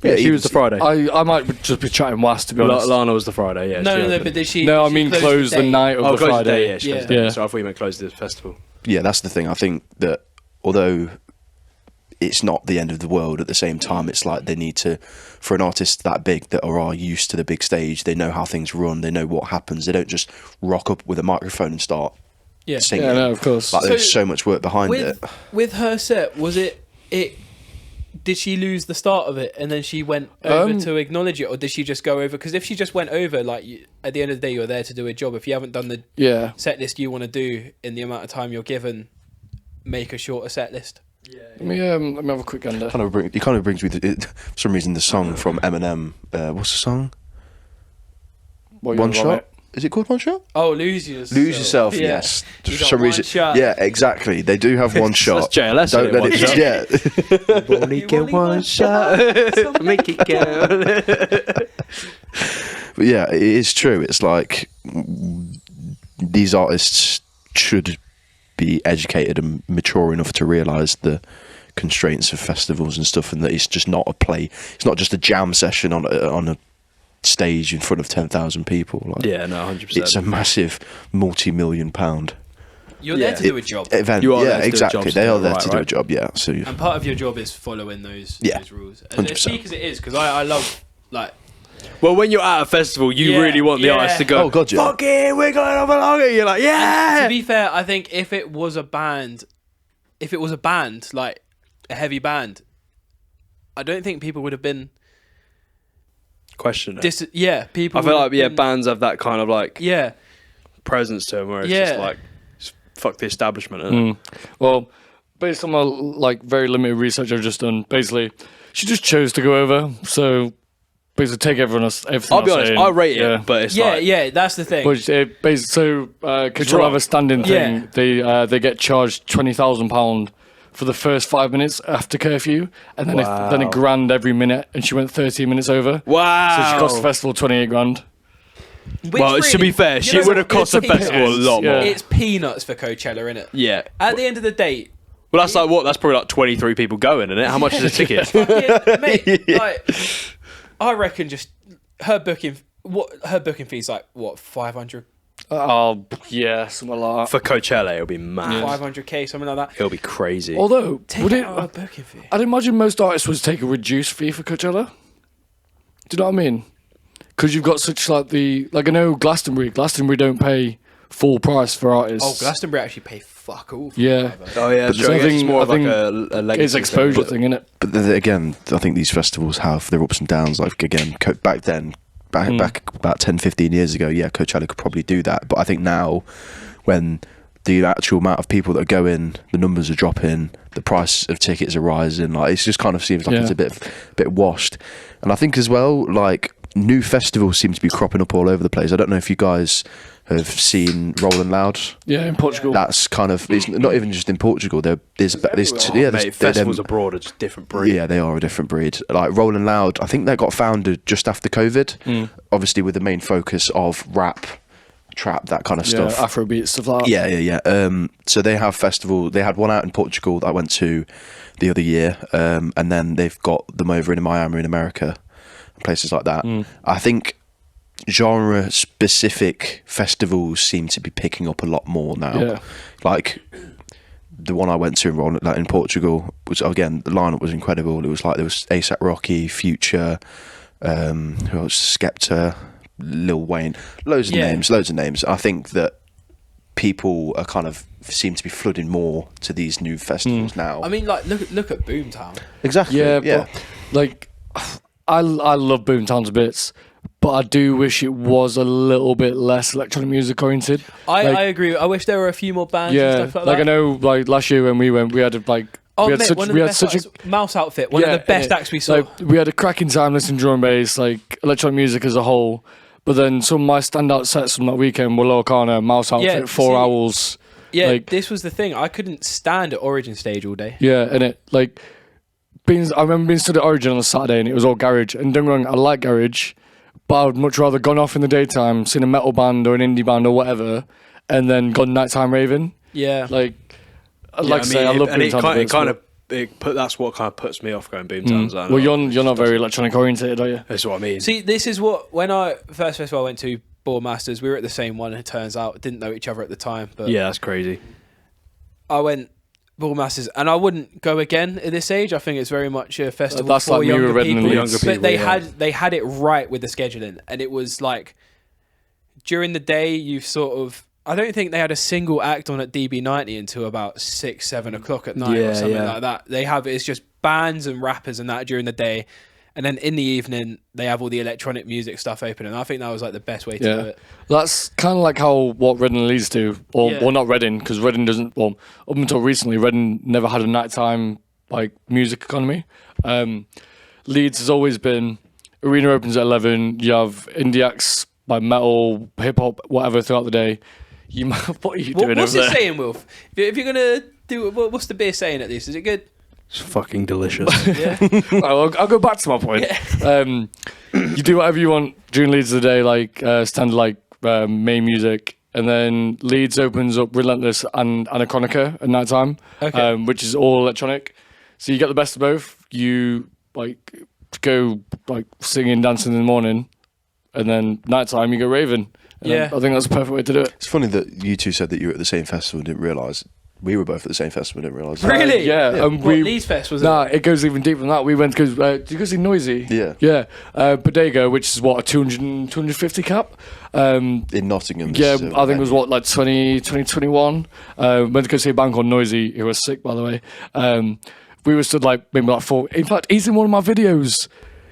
Yeah, she was the Friday. I might just be chatting was, to be honest. Lana was the Friday, yeah. No, but did she... No, I mean close the night of the Friday. Yeah, she closed the day. So I thought you meant close the festival. Yeah, that's the thing. I think that although it's not the end of the world, at the same time, it's like they need to, for an artist that big that are used to the big stage, they know how things run, they know what happens. They don't just rock up with a microphone and start singing. Yeah, no, of course. Like, there's so much work behind it. With her set, was it... Did she lose the start of it and then she went over to acknowledge it, or did she just go over? Because if she just went over, like, at the end of the day, you're there to do a job. If you haven't done the set list you want to do in the amount of time you're given, make a shorter set list. Yeah. Let me have a quick gander. It kind of brings me to, for some reason, the song from Eminem. What's the song? One Shot? Is it called One Shot? Oh, Lose Yourself. Lose Yourself, yes. For some reason. Shot. Yeah, exactly. They do have one shot. That's JLS. Don't let it. You only get one shot. Make it count. But yeah, it is true. It's like these artists should be educated and mature enough to realise the constraints of festivals and stuff, and that it's just not a play. It's not just a jam session on a stage in front of 10,000 people. Like, yeah, no, 100%. It's a massive multi-million pound You're there to do a job. event. You are yeah, there to do a exactly. job, They are there right, to do a job. Yeah, so And part of your job is following those rules. As 100%. chic as it is, because I love, like... Well, when you're at a festival, you really want the artist to go, oh, God, yeah. fuck it, we're going on longer. You're like, yeah. To be fair, I think if it was a band, like a heavy band, I don't think people would have been... Question it. People. I feel like bands have that kind of like Yeah. presence to them where it's just like fuck the establishment. Isn't it? Well, based on my like very limited research I've just done, basically she just chose to go over. So basically take everything. I'll be honest, I rate it, but it's that's the thing. But Coachella have a standing thing. They get charged £20,000 for the first 5 minutes after curfew, and then then £1,000 every minute, and she went 13 minutes over. Wow! So she cost the festival £28,000. Well, to be fair, she would have cost the festival a lot more. It's peanuts for Coachella, innit? Yeah. At the end of the day. Well, that's like what? That's probably like 23 people going, isn't it? How much is a ticket? Mate, like, I reckon just her booking fee's like what, 500. Oh yeah, something like that. For Coachella, it'll be mad. 500k, something like that. It'll be crazy. Although, a booking fee. I'd imagine most artists would take a reduced fee for Coachella. Do you know what I mean? Because you've got such I know Glastonbury don't pay full price for artists. Oh, Glastonbury actually pay fuck all. Yeah. Oh yeah, but it's more of like a legacy. It's exposure thing, isn't it? But again, I think these festivals have their ups and downs. Like again, back then. Back about 10, 15 years ago, Coachella could probably do that. But I think now, when the actual amount of people that go in, the numbers are dropping, the price of tickets are rising, like it just kind of seems like it's a bit washed. And I think as well, like new festivals seem to be cropping up all over the place. I don't know if you guys have seen Rolling Loud. Yeah, in Portugal. That's kind of, it's not even just in Portugal. Festivals abroad are just different breed. Yeah, they are a different breed. Like Rolling Loud, I think they got founded just after COVID, obviously with the main focus of rap, trap, that kind of stuff. Afrobeat, stuff like that. Yeah. So they have festival. They had one out in Portugal that I went to the other year, and then they've got them over in Miami in America, places like that. I think genre-specific festivals seem to be picking up a lot more now. Yeah. Like the one I went to in Portugal was, again, the lineup was incredible. It was like there was A$AP Rocky, Future, who else? Skepta, Lil Wayne, loads of names. I think that people are kind of seem to be flooding more to these new festivals now. I mean, like look at Boomtown. Exactly. Yeah, Yeah. but like I love Boomtown's bits, but I do wish it was a little bit less electronic music oriented. I agree. I wish there were a few more bands and stuff like that. I know, like last year when we went, we had Mouse Outfit, one of the best acts we saw. Like, we had a cracking time listening to drum and bass, like electronic music as a whole. But then some of my standout sets from that weekend were Lorcana, Mouse Outfit, 4 Owls. Yeah, like, this was the thing. I couldn't stand at Origin stage all day. Yeah, and I remember being stood at Origin on a Saturday and it was all garage. And don't get me wrong, I like garage, but I would much rather gone off in the daytime, seen a metal band or an indie band or whatever, and then gone nighttime raving. Yeah. I love Boomtown. That's what kind of puts me off going Boomtowns. Well, you're not very electronic oriented, are you? That's what I mean. See, this is what, when first festival I went to, Ball Masters, we were at the same one, and it turns out didn't know each other at the time. But yeah, that's crazy. I went Ball Masters, and I wouldn't go again at this age. I think it's very much a festival that's for like younger Reading people. and Leeds. But they had it right with the scheduling, and it was like during the day you sort of. I don't think they had a single act on at DB90 until about 6-7 o'clock at night or something like that. It's just bands and rappers and that during the day, and then in the evening they have all the electronic music stuff open, and I think that was like the best way to do it. That's kind of like what Reading and Leeds do, well, not Reading, because Reading doesn't. Well, up until recently, Reading never had a nighttime like music economy. Leeds has always been arena opens at 11. You have indie acts like metal, hip hop, whatever throughout the day. What are you doing what's over it there? saying, Wilf? If you're gonna do, what's the beer saying at this? Is it good? It's fucking delicious. Yeah. Right, well, I'll go back to my point. You do whatever you want during Leeds of the day, like standard like main music, and then Leeds opens up Relentless and Anaconica at night time, which is all electronic. So you get the best of both. You like go like singing, dancing in the morning, and then nighttime you go raving. I think that's the perfect way to do it. It's funny that you two said that you were at the same festival and didn't realise. We were both at the same festival and didn't realise. Really? Yeah. Leeds Fest was it? Nah, it goes even deeper than that. We went because did you go see Noisy? Yeah. Yeah. Bodega, which is what, a 250 cap? In Nottingham. Yeah, I think it was what, like 2021. Went to go see a band called Noisy, who was sick, by the way. We were stood like maybe like 4. In fact, he's in one of my videos.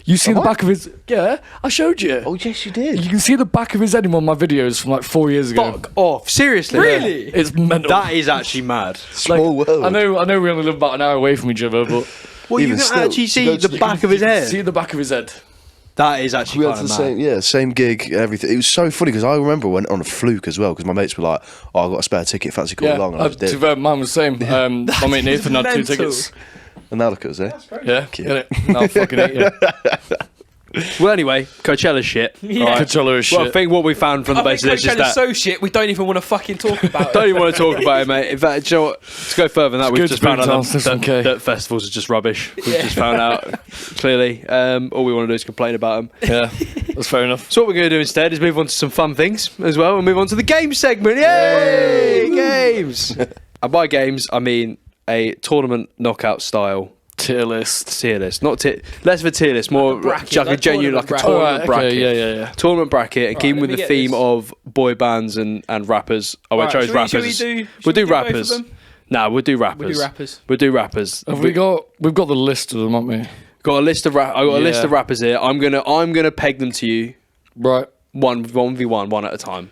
You see the back of his... Yeah, I showed you. Oh, yes, you did. You can see the back of his head in one of my videos from like 4 years ago. Fuck off. Seriously? Really? It's mental. That is actually mad. Small world. I know we only live about an hour away from each other, but... Well, you Even can still, actually see the back of his head. See the back of his head. That is actually We had kind the of mad. same gig, everything. It was so funny because I remember I went on a fluke as well because my mates were like, "Oh, I got a spare ticket, fancy coming along," and I just did. Mine was the same. My mate Nathan had 2 Mental. tickets. And now look at us, eh? Yeah, get it. No, I fucking hate you. Well, anyway, Coachella's shit. Yeah. Alright. Coachella is shit. Well, I think what we found from the basis of this is Coachella's that... so shit, we don't even want to fucking talk about it. Don't even want to talk about it, mate. In fact, do you know what? To go further than that, we've go just to found out Boomtowns, that's okay. that festivals are just rubbish. We've just found out, clearly. All we want to do is complain about them. Yeah, that's fair enough. So what we're going to do instead is move on to some fun things as well, and move on to the game segment. Yay! Games! And by games, I mean a tournament knockout style Tier list. Not less of a tier list, more bracket, like a like genuine, like a tournament tournament Okay, bracket. yeah. Tournament bracket, and keeping let with me the get theme this. of boy bands and rappers. Oh, I chose rappers. We'll do rappers. Nah, we'll do rappers. We'll do rappers. We've got the list of them, haven't we? Got a list of I got a list of rappers here. I'm gonna peg them to you Right. 1v1, one at a time.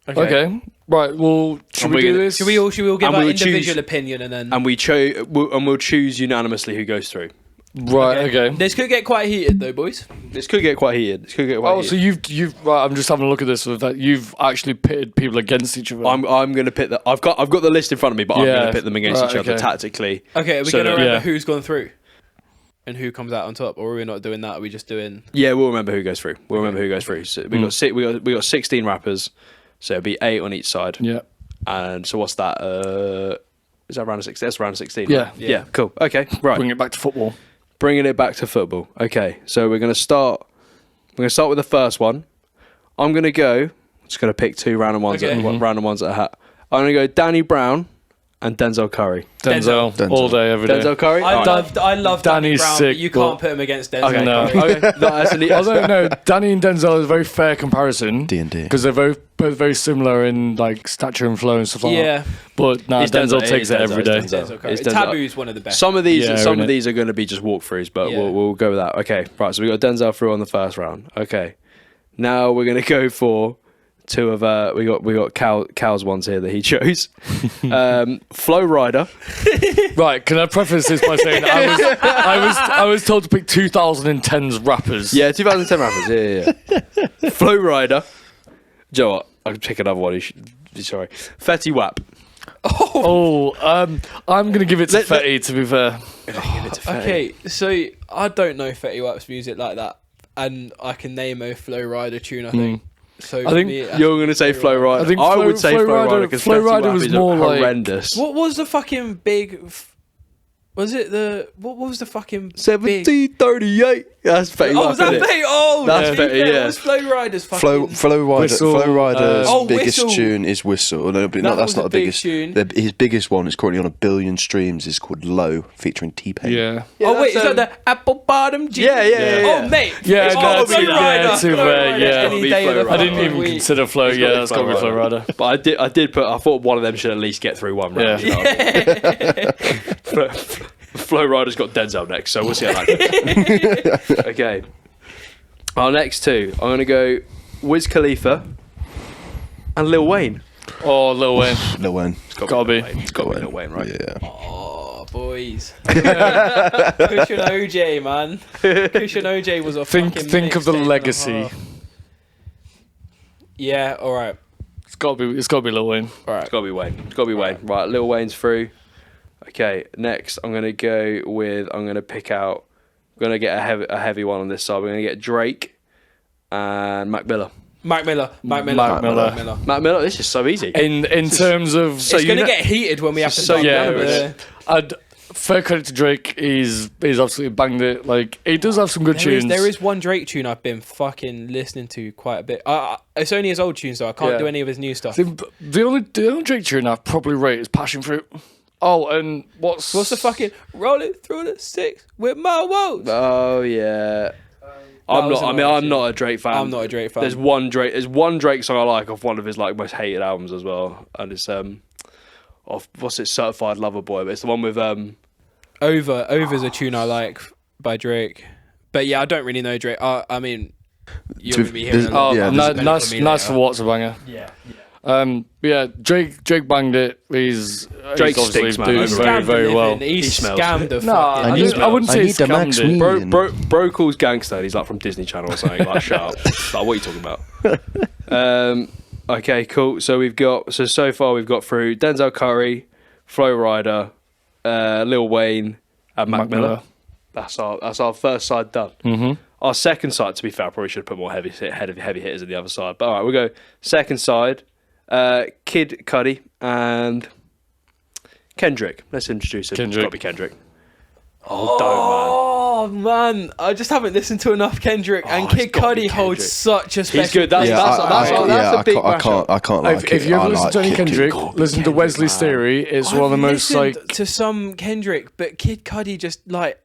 Okay. Right. Well, should we do this? Should we all give And our we'll individual choose- opinion and then... And we'll choose unanimously who goes through. Right. Okay. This could get quite heated though, boys. This could get quite heated. Oh, so you've right. I'm just having a look at this. With that, you've actually pitted people against each other. I'm going to pit the. I've got the list in front of me, but I'm Yeah. going to pit them against Right, each other okay. tactically. Okay, are we So going to that- remember yeah. who's gone through? And who comes out on top? Or are we not doing that? Are we just doing... Yeah, we'll remember who goes through. So we got 16 rappers, so it'll be 8 on each side. Yeah. And so what's that? Is that round of 16? That's round of 16. Yeah. Right? Yeah. Cool. Okay. Right. Bring it back to football. Bringing it back to football. Okay. So we're going to start with the first one. I'm going to go. I'm just going to pick two random ones. Okay. Random ones at a hat. I'm going to go Danny Brown and Denzel Curry. Denzel. All day, every day. Denzel Curry. I love Danny Danny's Brown, sick, but you can't but- put him against Denzel. Okay. No. Okay. No, that's an, Although no, Danny and Denzel is a very fair comparison D&D. because they're both very similar in like stature and flow and stuff like that. Yeah. But nah, It's Denzel Denzel, takes it it is every Denzel, day. it's Denzel. Denzel Curry. It's Denzel. Taboo's one of the best. Some of these, Yeah, some innit? of these are going to be just walkthroughs, but Yeah. we'll go with that. Okay, right. So we got Denzel through on the first round. Okay, now we're going to go for two of we got Cal's ones here that he chose. Flow Rider. Right, can I preface this by saying I was told to pick 2010's rappers. Yeah, 2010 rappers. Yeah. Flow Rider. Do you know what? I can pick another one. Sorry, Fetty Wap. I'm gonna give it to Fetty. To be fair, Okay, so I don't know Fetty Wap's music like that, and I can name a Flow Rider tune, I think. So I think You're going to say Flow Rider. I think would say Flow Rider because Flow Fetty Rider Wap was is more like- horrendous. What was the fucking big? Was it the what was the fucking big? 1738. That's Fetty Oh, Wap, was that innit? Fetty? Oh, That's to be Fetty, fair, yeah. What was Flow Rider's fucking? Whistle, Flow Rider's biggest Whistle. tune is Whistle. No, but That that's was not a the big biggest. tune. His biggest one is currently on 1 billion streams. Is called Low, featuring T-Pain. yeah. Oh wait, is that's, that the apple bottom G? Yeah, yeah, yeah. Oh mate. Yeah, oh, no, Flow yeah, Rider. too Flow bad, Rider yeah. any day of the I I didn't fucking even week. consider Flow. It's Yeah, gotta be that's got to be Flow Rider. But I did put. I thought one of them should at least get through one round. Yeah. You know? Flow Rider's got Denzel next, so we'll see how that goes. Okay. Our next two, I'm gonna go Wiz Khalifa and Lil Wayne. Oh, Lil Wayne. Lil Wayne. It's Gotta be. It's got to be Lil Wayne, right? Yeah. Oh boys. Cushion OJ, man. Cushion OJ was a fucking Think of the mixtape and a legacy. half. Yeah. All right. It's got to be Lil Wayne. All right. It's got to be Wayne. It's got to be Wayne. Right, Lil Wayne's through. Okay, next I'm gonna go with. I'm gonna pick out. We're gonna get a heavy one on this side. We're gonna get Drake and Mac Miller. Mac Miller. Mac Miller. Mac Miller. This is so easy. In terms of So It's you gonna know- get heated when we have to so talk about unanimous. it. fair credit to Drake. He's absolutely banged it. Like he does have some good tunes. There is one Drake tune I've been fucking listening to quite a bit. It's only his old tunes though. I can't Yeah. do any of his new stuff. The only Drake tune I probably rate is Passion Fruit. Oh, and what's What's the fucking rolling through the six with my woes? Oh yeah. I'm was not. I an mean, old I'm tune. not a Drake fan. I'm not a Drake fan. There's one Drake song I like off one of his like most hated albums as well, and it's off what's it, Certified Lover Boy, but it's the one with Over's a tune I like by Drake. But yeah, I don't really know Drake. I mean, you're gonna be hearing a lot. Yeah, of nice later. for what's a banger. Yeah. Yeah, Drake banged it. He's Drake obviously stinks, man. doing He very, very well. He smells. scammed the No, fucking. I wouldn't say I he need the Max scammed it. Wheat. Bro calls gangster. And he's like from Disney Channel or something. Like, shut up. Like, what are you talking about? Okay, cool. So so far we've got through Denzel Curry, Flow Rider, Lil Wayne, and Mac Miller. That's our first side done. Mm-hmm. Our second side, to be fair, I probably should have put more heavy hitters in the other side. But all right, we'll go second side. Kid Cudi and Kendrick. Let's introduce him. Kendrick. It's got to be Kendrick. Oh, Oh man, I just haven't listened to enough Kendrick, and Oh, Kid it's gotta be Cudi holds Kendrick. such a special. He's good. That's a big mashup. I can't like If it. you ever I listen like to any Kid Kendrick, Cudi. listen to Kendrick, Wesley's man. Theory. It's one of the most listened like. to some Kendrick, but Kid Cudi just like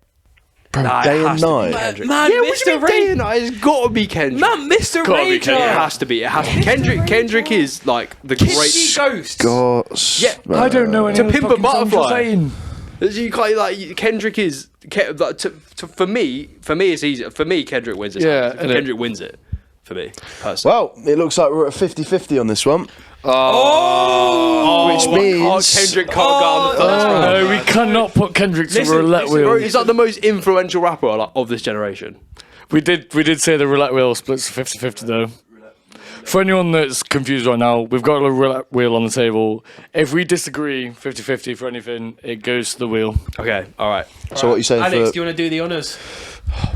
Bro, Nah, it day has and to be night. Kendrick. man, Yeah, what do you Mr. mean day Ray, and night? It's got to be Kendrick. man, Mr. Gotta be Rager, Kendrick. It has to be. It has to be. Kendrick is like the Kid great. Ghost. Gosh, Yeah, man. I don't know any To of the Pimp a fucking songs you're Butterfly. saying. You can't like Kendrick is like, for me it's easy. For me, Kendrick wins this. Yeah, one. innit? Kendrick wins it. For me, personally. Well, it looks like we're at 50-50 on this one. Oh, which means- Kendrick can't go on the first round. No, we cannot put Kendrick to Listen, roulette listen, wheel. He's like the most influential rapper like, of this generation. We did say the roulette wheel splits 50-50 though. For anyone that's confused right now, we've got a roulette wheel on the table. If we disagree 50-50 for anything, it goes to the wheel. Okay, all right, So what are you saying Alex, for? do you want to do the honours?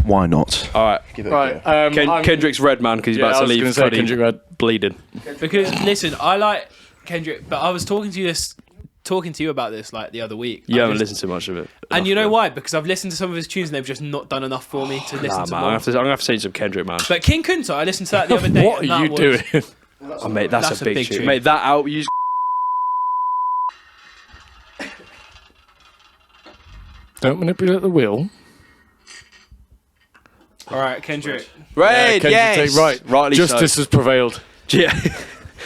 Why not? all right. Give it Right. a go. Kendrick's red man because he's Yeah, about I to was leave. gonna say Cudi Kendrick Red. bleeding. Because listen, I like Kendrick, but I was talking to you this talking to you about this like the other week. You haven't listened to much of it. And you know why? Because I've listened to some of his tunes and they've just not done enough for me to listen to man, more. I'm gonna have to sing some Kendrick, man. But King Kunta, I listened to that the other day. What are you doing? Oh, mate, that's a big tune. Mate, that out. You. Don't manipulate the wheel. All right, Kendrick. Right, Kendrick, yes. right. Rightly Justice so. has prevailed. Yeah.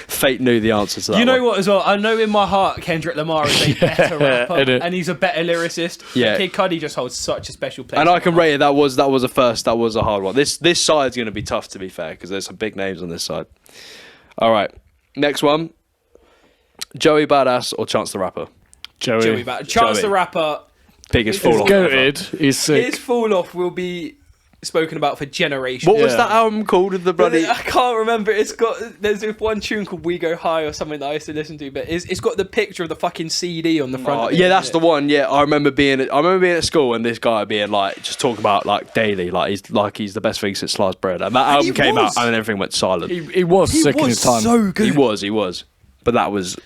Fate knew the answer to that. You know one. what as well? I know in my heart Kendrick Lamar is a better rapper innit? and he's a better lyricist. Yeah. Kid Cudi just holds such a special place. And I can rate it. That was a first. That was a hard one. This side's going to be tough, to be fair, because there's some big names on this side. All right, next one: Joey Badass or Chance the Rapper? Joey Chance Joey. the Rapper. Biggest He's fall off. Goated. He's sick. His fall off will be spoken about for generations. What was Yeah. that album called with the bloody? I can't remember. There's this one tune called "We Go High" or something that I used to listen to, but it's got the picture of the fucking CD on the front. Oh, of it, yeah, that's isn't the it? one. Yeah, I remember being at school and this guy being like, just talking about like daily, he's the best thing since sliced bread. And that album he came was. out and then everything went silent. He was sick in his time. so good. He was, but that was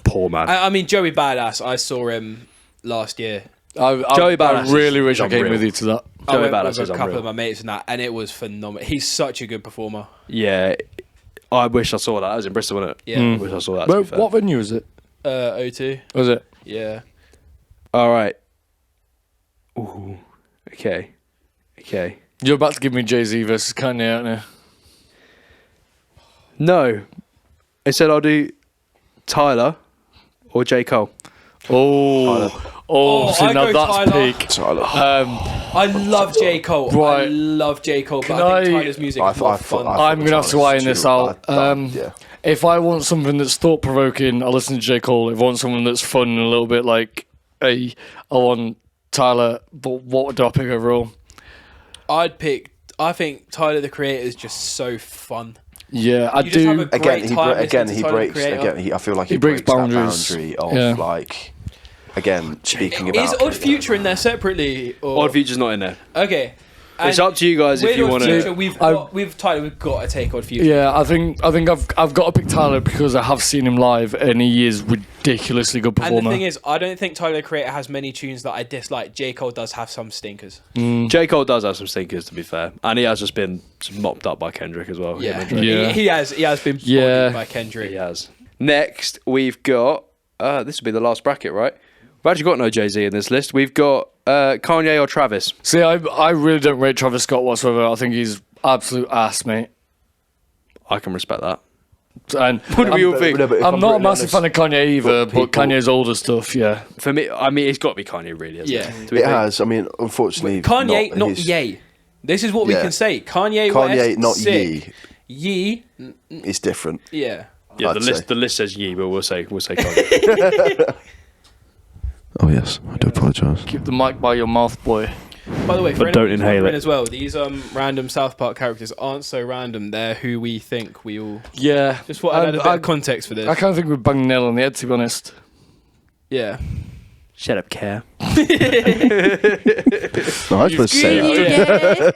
poor, man. I mean, Joey Badass. I saw him last year. Joey Badass I really is wish I came unreal. with you to that. I Joey went Badass with is a couple unreal. of my mates and that, and it was phenomenal. He's such a good performer. Yeah, I wish I saw that. I was in Bristol, wasn't it? Yeah. I wish I saw that. To Well, be fair. what venue is it? O2. Was it? Yeah. All right. Ooh. Okay. You're about to give me Jay-Z versus Kanye, aren't you? No, I said I'll do Tyler or J Cole. See, I now go that's Tyler. peak. Tyler. I love J. Cole. I Right. love J. Cole, but Can I think I- Tyler's music I is more thought- fun. I thought I'm going to have to Tyler's iron this too. out. Yeah. If I want something that's thought-provoking, I'll listen to J. Cole. If I want something that's fun and a little bit like, I want Tyler. But what do I pick overall? I think Tyler the Creator is just so fun. Yeah, I You just have do. a great time listening to He Tyler, the breaks. Creator. I feel like He he breaks breaks boundaries. that boundary of Yeah. like. Again, speaking about. Is Odd Future in there separately? Or? Odd Future's not in there. Okay. It's And up to you guys if with you Odd want Future, to. We've got to take Odd Future. Yeah, I think I've got to pick Tyler because I have seen him live and he is ridiculously good And the performer. thing is, I don't think Tyler the Creator has many tunes that I dislike. J. Cole does have some stinkers. J Cole does have some stinkers, to be fair, and he has just been mopped up by Kendrick as well. Yeah, Him and Drake. Yeah. He has been Yeah. bodied by Kendrick. He has. Next, we've got. This will be the last bracket, right? We've actually got no Jay-Z in this list. We've got Kanye or Travis. See, I really don't rate Travis Scott whatsoever. I think he's absolute ass, mate. I can respect that. And What do we all think? I'm not a massive fan of Kanye either, but people- Kanye's older stuff, yeah. For me, I mean, it's got to be Kanye, really, hasn't Yeah. it? To be It fair. has. I mean, unfortunately, Kanye, not his- Ye. This is what we Yeah. can say. Kanye Kanye, West, not sick. Ye. Ye, It's different. yeah. Yeah, I'd the say. list says Yee, but we'll say Kanye. Oh yes, I do apologise. Keep the mic by your mouth, boy. By the way, for But don't anyone who's inhale wondering it. as well. These random South Park characters aren't so random. They're who we think we all. Yeah. Just what I had a bit of context for this. I kind of think we banged the nail on the head, to be honest. Yeah. Shut up, Care. No, I was supposed to say that.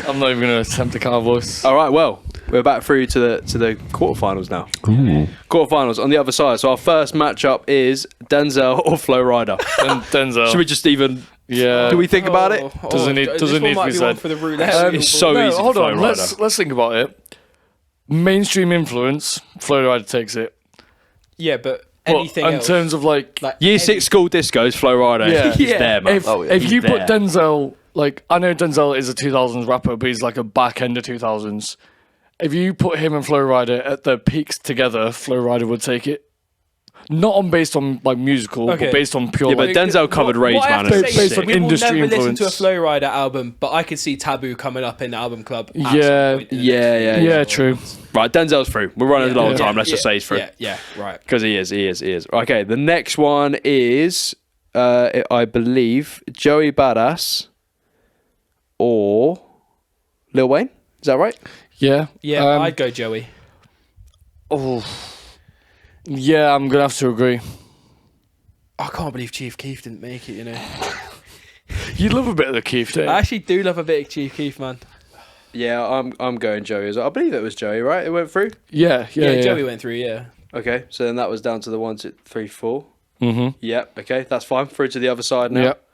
I'm not even going to attempt a car voice. All right, well, we're back through to the quarterfinals now. Quarterfinals on the other side. So our first matchup is Denzel or Flo Rida. Denzel. Should we just even? Yeah. Do we think about it? Doesn't need- this doesn't one need to might be one said. for the roulette. It's so No, easy. hold for on. Flo Let's Rida. think about it. Mainstream influence, Flo Rida takes it. Yeah, but But anything in else. terms of like Year any- 6 school discos, Flo Rida. Yeah. He's Yeah. there, man. if, Oh, yeah. if He's you put there. Denzel, like I know Denzel is a 2000s rapper, but he's like a back end of 2000s. If you put him and Flo Rida at their peaks together, Flo Rida would take it. Not based on like musical, Okay. but based on pure. Yeah, but like, Denzel covered Rage, what I man. have to and say is based on we will industry never listen to a influence. Flo Rida album, but I could see Taboo coming up in the album club. at Yeah, some point in the next yeah, true. Right, Denzel's through. We're running low on time. Let's just say he's through. Yeah, right. Because he is. Okay, the next one is, I believe, Joey Badass or Lil Wayne. Is that right? Yeah, Yeah, I'd go Joey. yeah. I'm gonna have to agree. I can't believe Chief Keef didn't make it, you know. You love a bit of the Keith, don't you? I actually do love a bit of Chief Keef, man. Yeah, I'm going Joey as well. I believe it was Joey, right? It went through. Yeah. Yeah, Joey went through, yeah. Okay, so then that was down to the 1, 2, 3, 4. Mm-hmm. Yep. Okay, that's fine. Through to the other side now. Yep.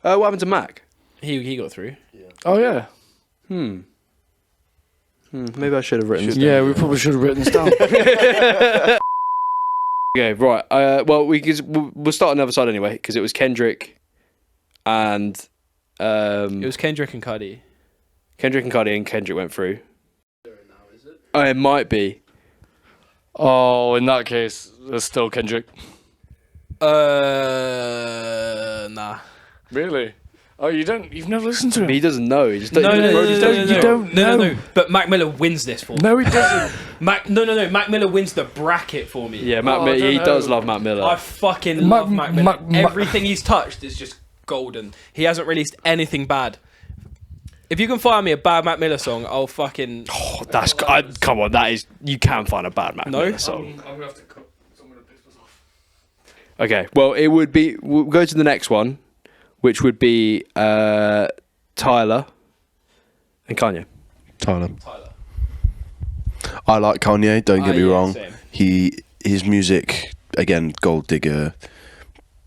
What happened to Mac? He got through. Oh yeah. Maybe I should have written. Yeah, we probably should have written this down. Okay, right. Well, we'll start on the other side anyway because it was Kendrick and It was Kendrick and Cardi. Kendrick went through. Oh, it might be. Oh, in that case, there's still Kendrick. Nah. Really? Oh, you've never listened to him? He doesn't know. He just No, don't know. no. But Mac Miller wins this for me. No, he doesn't. Mac Miller wins the bracket for me. Yeah, Mac Miller. He does love Mac Miller. I fucking love Mac Miller. Everything he's touched is just golden. He hasn't released anything bad. If you can find me a bad Mac Miller song, I'll fucking. Oh, that's come on. That is, you can find a bad Mac Miller song. I'm gonna have to cut some of the pixels off. Okay, well, it would be. We'll go to the next one, which would be Tyler and Kanye. Tyler. I like Kanye. Don't get me wrong. Same. His music again, Gold Digger,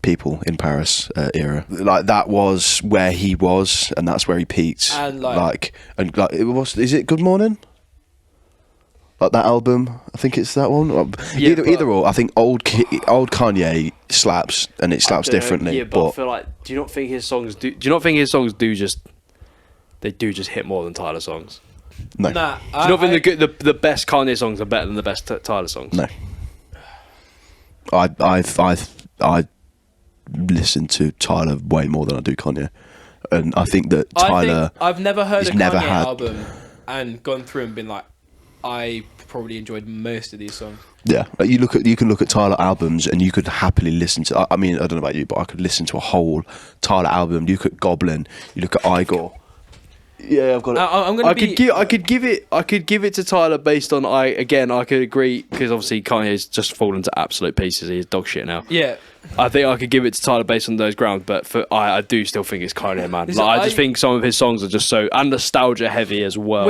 People in Paris era. Like that was where he was, and that's where he peaked. And it was. Is it Good Morning? Like that album, I think it's that one. Yeah, either or. I think old Kanye slaps, and it slaps differently. Yeah, but I feel like, do you not think his songs do just hit more than Tyler songs? No. Nah. Do you not think the best Kanye songs are better than the best Tyler songs? No. I listen to Tyler way more than I do Kanye, and I think that Tyler. I've never heard a Kanye never had- album and gone through and been like, I probably enjoyed most of these songs. Yeah, like you can look at Tyler albums, and you could happily listen to. I mean, I don't know about you, but I could listen to a whole Tyler album. You look at Goblin, you look at Igor. Yeah, I've got it. I'm gonna I could give it to Tyler based on I could agree because obviously Kanye's just fallen to absolute pieces. He's dog shit now. Yeah. I think I could give it to Tyler based on those grounds, but I do still think it's Kanye, man. Listen, I just think some of his songs are just so and nostalgia heavy as well.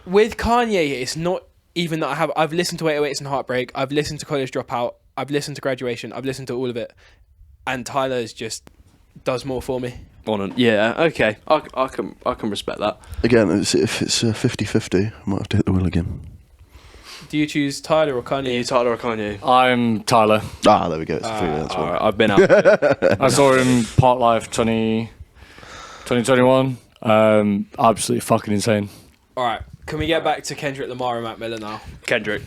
With Kanye, it's not even that I've listened to 808s and Heartbreak. I've listened to College Dropout. I've listened to Graduation. I've listened to all of it, and Tyler's just does more for me. Yeah, okay, I can respect that. Again, if it's 50-50, I might have to hit the wheel again. Do you choose Tyler or Kanye? You Tyler or Kanye? I'm Tyler. There we go. It's 3. That's All one. right, I've been out. I saw him Part Life 2021. Absolutely fucking insane. All right, can we get back to Kendrick Lamar and Mac Miller now? Kendrick.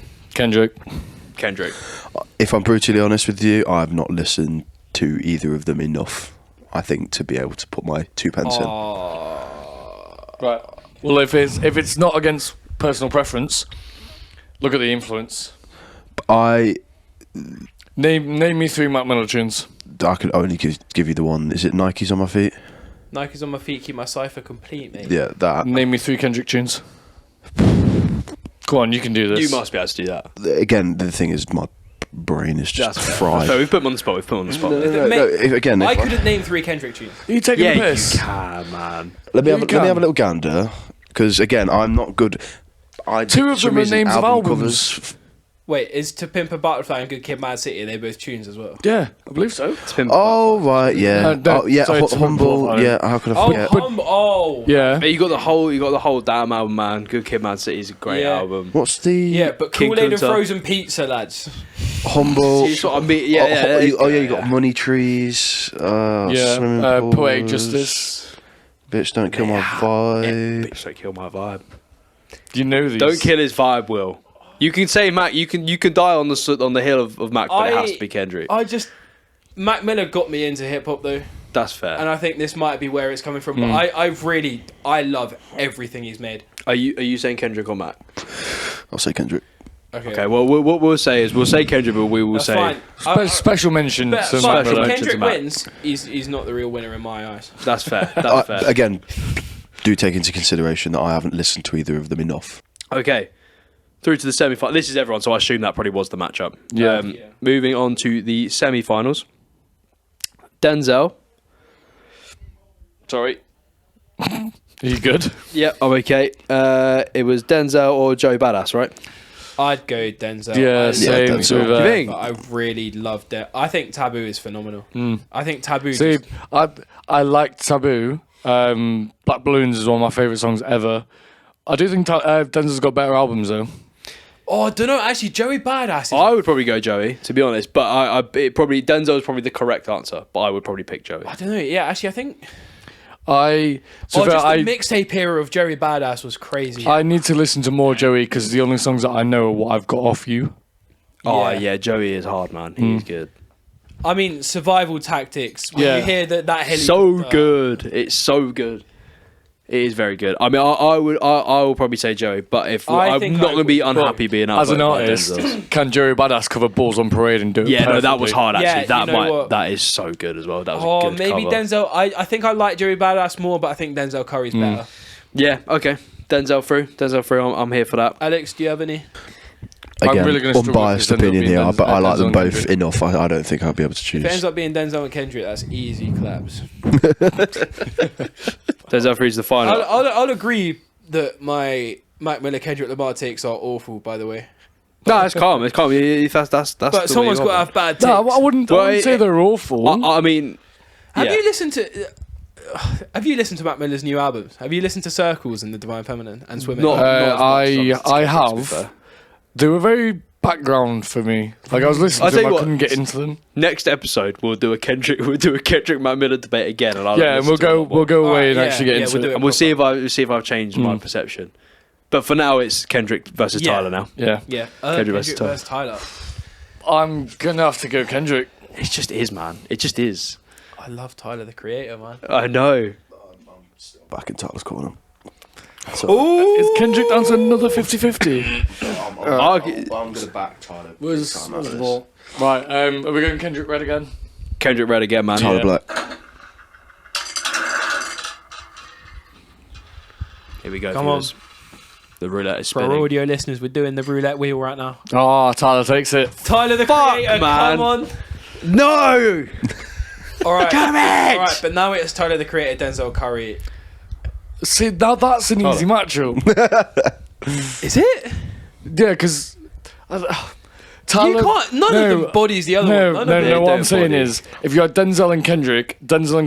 If I'm brutally honest with you, I have not listened to either of them enough, I think, to be able to put my 2 pence in. Right. Well, if it's not against personal preference, look at the influence. Name me 3 Mac Miller tunes. I could only give you the one. Is it Nike's on my feet? Nike's on my feet, keep my cipher complete, mate. Yeah, that. Name me 3 Kendrick tunes. Go on, you can do this. You must be able to do that. Again, the thing is, my brain is just fried. So we've put him on the spot. I couldn't name 3 Kendrick tunes. Are you taking a Yeah, piss? you can, man. Let me have a little gander, because again, I'm not good. 2 of them are names of albums. Covers. Wait, is To Pimp a Butterfly and Good Kid, Mad City? Are they both tunes as well? Yeah, I believe so. Oh right, yeah. Humble. Butterfly. Yeah, how could I forget? Yeah. But you got the whole damn album, man. Good Kid, Mad City is a great album. What's the? Yeah, but King Kool-Aid and Kunta. Frozen Pizza, lads. Humble. See, sort of You got Money Trees. Swimming pools. Poetic Justice. Bitch, don't kill my vibe. Bitch, don't kill my vibe. Do you know these? Don't kill his vibe, Will. You can say Mac. You can die on the hill of Mac, but it has to be Kendrick. Mac Miller got me into hip hop though, That's fair. and I think this might be where it's coming from. But I love everything he's made. Are you saying Kendrick or Mac? I'll say Kendrick. Okay. Well, what we'll say is we'll say Kendrick, but we will That's say fine. special mention But to if Mac Miller. Kendrick Mac. wins, he's not the real winner in my eyes. that's fair. That's fair. Again, do take into consideration that I haven't listened to either of them enough. Okay. Through to the semi-final. This is everyone, so I assume that probably was the matchup. Yeah. Moving on to the semi-finals. Denzel. Sorry. Are you good? Yeah, I'm okay. It was Denzel or Joey Badass, right? I'd go Denzel. Yeah, same. Denzel. So, Do you think? But I really loved it. I think Taboo is phenomenal. I think Taboo. See, I like Taboo. Black Balloons is one of my favourite songs ever. I do think Denzel's got better albums though. Oh, I don't know. Actually, Joey Badass. Is, I would probably go Joey, to be honest. But Denzel is probably the correct answer. But I would probably pick Joey. I don't know. Yeah, actually, I think. The mixtape era of Joey Badass was crazy. I need to listen to more Joey because the only songs that I know are what I've got off you. Oh Yeah. yeah, Joey is hard, man. He's good. I mean, Survival Tactics. When Yeah. you hear that So helicopter- good. It's so good. It is very good. I mean, I will probably say Joey, but if I I'm think not I going to be would. unhappy being out As an by artist, Denzel. can Joey Badass cover Balls on Parade and do it? Yeah, no, that was perfectly? hard actually. Yeah, you know what? That is so good as well. That was Oh, a good maybe cover. Denzel. I think I like Joey Badass more, but I think Denzel Curry's better. Yeah, okay. Denzel through. I'm here for that. Alex, do you have any? I'm Again, really gonna struggle unbiased with Denzel opinion being here, but I like Denzel them and both Kendrick. enough. I don't think I'll be able to If it ends choose. up being Denzel and Kendrick, that's easy claps. Denzel through is the final. I'll agree that my Mac Miller Kendrick Lamar takes are awful. By the way, No, it's calm. It's calm. That's but the way someone's you got to are, have bad takes. No, I wouldn't say they're awful. man. I mean, Have yeah. you listened to? Have you listened to Mac Miller's new albums? Have you listened to Circles and The Divine Feminine and Swimming? Not- as much I as I to be fair. have. They were very background for me. Like I was listening I'll to tell them, you I what, couldn't get into them. Next episode we'll do a Kendrick Mac Miller debate again, and I'll Yeah, and we'll go away Alright, and yeah, actually get yeah, into we'll do it. it. and we'll see if I've changed my perception. But for now, it's Kendrick versus Yeah. Tyler now. Yeah, Yeah, Kendrick Kendrick versus versus Tyler. I'm gonna have to go Kendrick. It just is, man. It just is. I love Tyler the Creator, man. I know. Back in Tyler's corner. Is Kendrick down to another 50-50? Argu- I'm going to back Tyler. Where's the ball? Right, are we going Kendrick Red again? Kendrick Red again, man. Tyler Yeah. Black. Here we go. Come on. viewers. The roulette is For our spinning. audio listeners, we're doing the roulette wheel right now. Oh, Tyler takes it. Tyler the Fuck, Creator, man. come on. No. All right, Damn it! all right, but now it's Tyler the Creator, Denzel Curry. See, now that's an easy matchup. Is it? Yeah, because Tyler. You can't. None of them bodies the other No, one. no, None of no. them. What I'm don't saying body. is, if you had Denzel and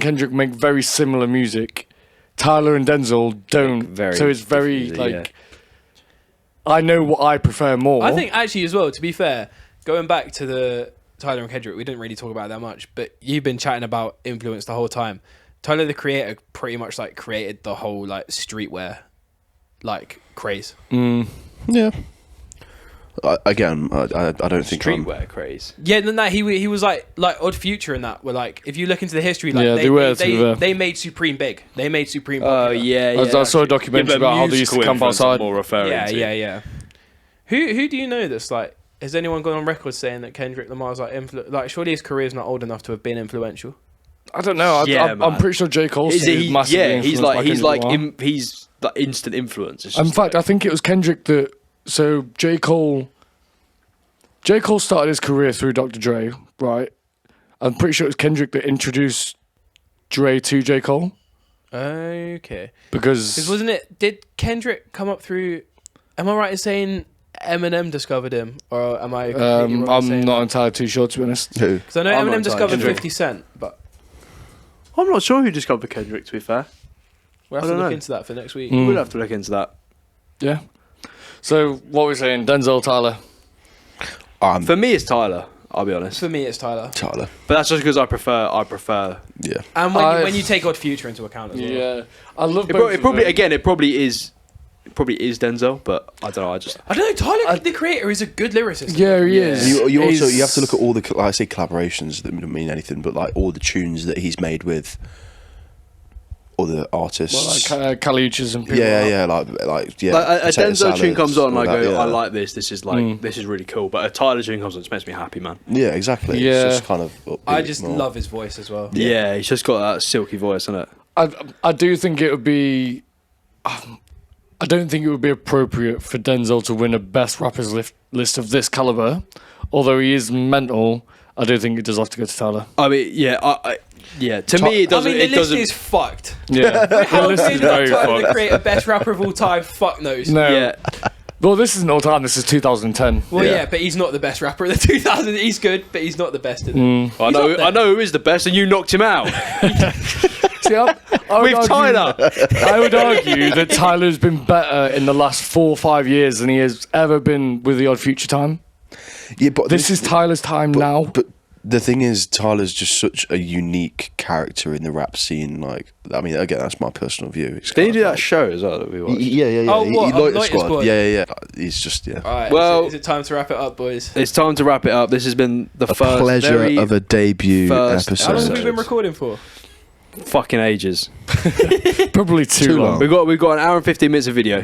Kendrick make very similar music. Tyler and Denzel don't. Very So it's very different, like. I know what I prefer more. I think actually as well. To be fair, going back to the Tyler and Kendrick, we didn't really talk about it that much, but you've been chatting about influence the whole time. Tyler the Creator pretty much like created the whole like streetwear like craze. Yeah. I don't think I'm... Streetwear craze. Yeah, then that he was like Odd Future in that. Where like if you look into the history, like Yeah, they were, to be fair. they made Supreme big. They made Supreme. Oh popular. yeah, I saw a documentary but about how they used to musical camp influence I'm outside. More referring Yeah, to. yeah. Who do you know that's like? Has anyone gone on record saying that Kendrick Lamar's like like? Surely his career's not old enough to have been influential. I don't know. Yeah, I'm man. pretty sure J. Cole Is is he? massively Yeah, he's influenced by like Kendrick Lamar. he's like instant influence. It's In just fact, like- I think it was Kendrick that. So J. Cole started his career through Dr. Dre, right? I'm pretty sure it was Kendrick that introduced Dre to J. Cole Okay, because because wasn't it? Did Kendrick come up through? Am I right in saying Eminem discovered him, or am I? completely wrong in I'm saying not entirely too sure, to be honest. Who? Because I know I'm not Eminem entirely discovered sure. 50 Cent, but I'm not sure who discovered Kendrick. To be fair, we'll have I to don't look know. into that for next week. Mm. we'll have to look into that. Yeah. So what are we saying? Denzel, Tyler. For me, it's Tyler. I'll be honest, For me, it's Tyler. Tyler. but that's just because I prefer. Yeah. And when you take Odd Future into account as well. Yeah, I love. It probably is Denzel, but I don't know. I don't know. Tyler, the creator, is a good lyricist. Yeah, he is. You also He's- you have to look at all the like I say collaborations that don't mean anything, but like all the tunes that he's made with other artists. Well, like Kali Uchis and people. yeah, like that. like yeah. Like a Potato Denzel tune Salads, comes on, and all I that, go, yeah. I like this. This is like this is really cool. But a Tyler tune comes on, it just makes me happy, man. Yeah, exactly. Yeah. It's just kind of. I upbeat just more. love his voice as well. Yeah, he's just got that silky voice, isn't it? I do think it would be. I don't think it would be appropriate for Denzel to win a best rappers list of this caliber. Although he is mental, I do think it does have to go to Tyler. I mean, yeah, yeah. To me, it doesn't. I mean, the it list doesn't. is fucked. Yeah, How the list good is that very Tyler the fucked. Creator, best rapper of all time? Fuck knows. No, Yeah, Well, this isn't all time. This is 2010. Well, yeah, but he's not the best rapper of the 2000s. He's good, but he's not the best. I know who is the best, and you knocked him out. See, I would With Tyler. I would argue that Tyler's been better in the last 4 or 5 years than he has ever been with the Odd Future time. Yeah, but This is Tyler's time now. But the thing is, Tyler's just such a unique character in the rap scene. Like, I mean, again, that's my personal view. It's Did he kind do of that like- show as well that we watched? Yeah. Oh, what, Loiter Loiter Squad? Yeah. He's just, All right, Well- is it time to wrap it up, boys? It's time to wrap it up. This has been the a first pleasure very of a debut first episode. How long have we episode. been recording for? fucking ages. Probably too Too long. long. We've got an hour and 15 minutes of video,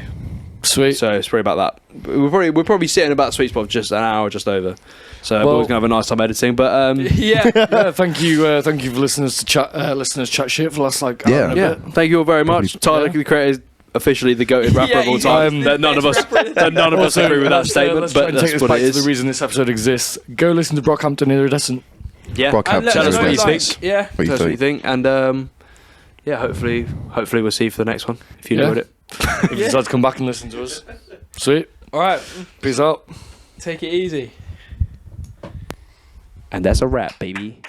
Sweet. so it's probably about that. We're probably sitting about sweet spot just an hour just over. So Well- we're gonna have a nice time editing. But Yeah. Yeah, thank you for listeners to chat shit for the last like hour Yeah. and a yeah, bit. thank you all very much. Tyler, Yeah. the creator, is officially the goated rapper Yeah, of all he's time. the None of us, best rapper. none of us Also, agree with that let's statement, try but and take that's this what back it to the is. reason this episode exists. Go listen to Brockhampton Iridescence. Yeah, Brockhampton And let Tell us us know, what you like, think. yeah. What do Tell us you what you think? think, and yeah, hopefully we'll see you for the next one if you Yeah. enjoyed it. If you decide to come back and listen to us. Sweet. All right, Peace out. take it easy. And that's a wrap, baby.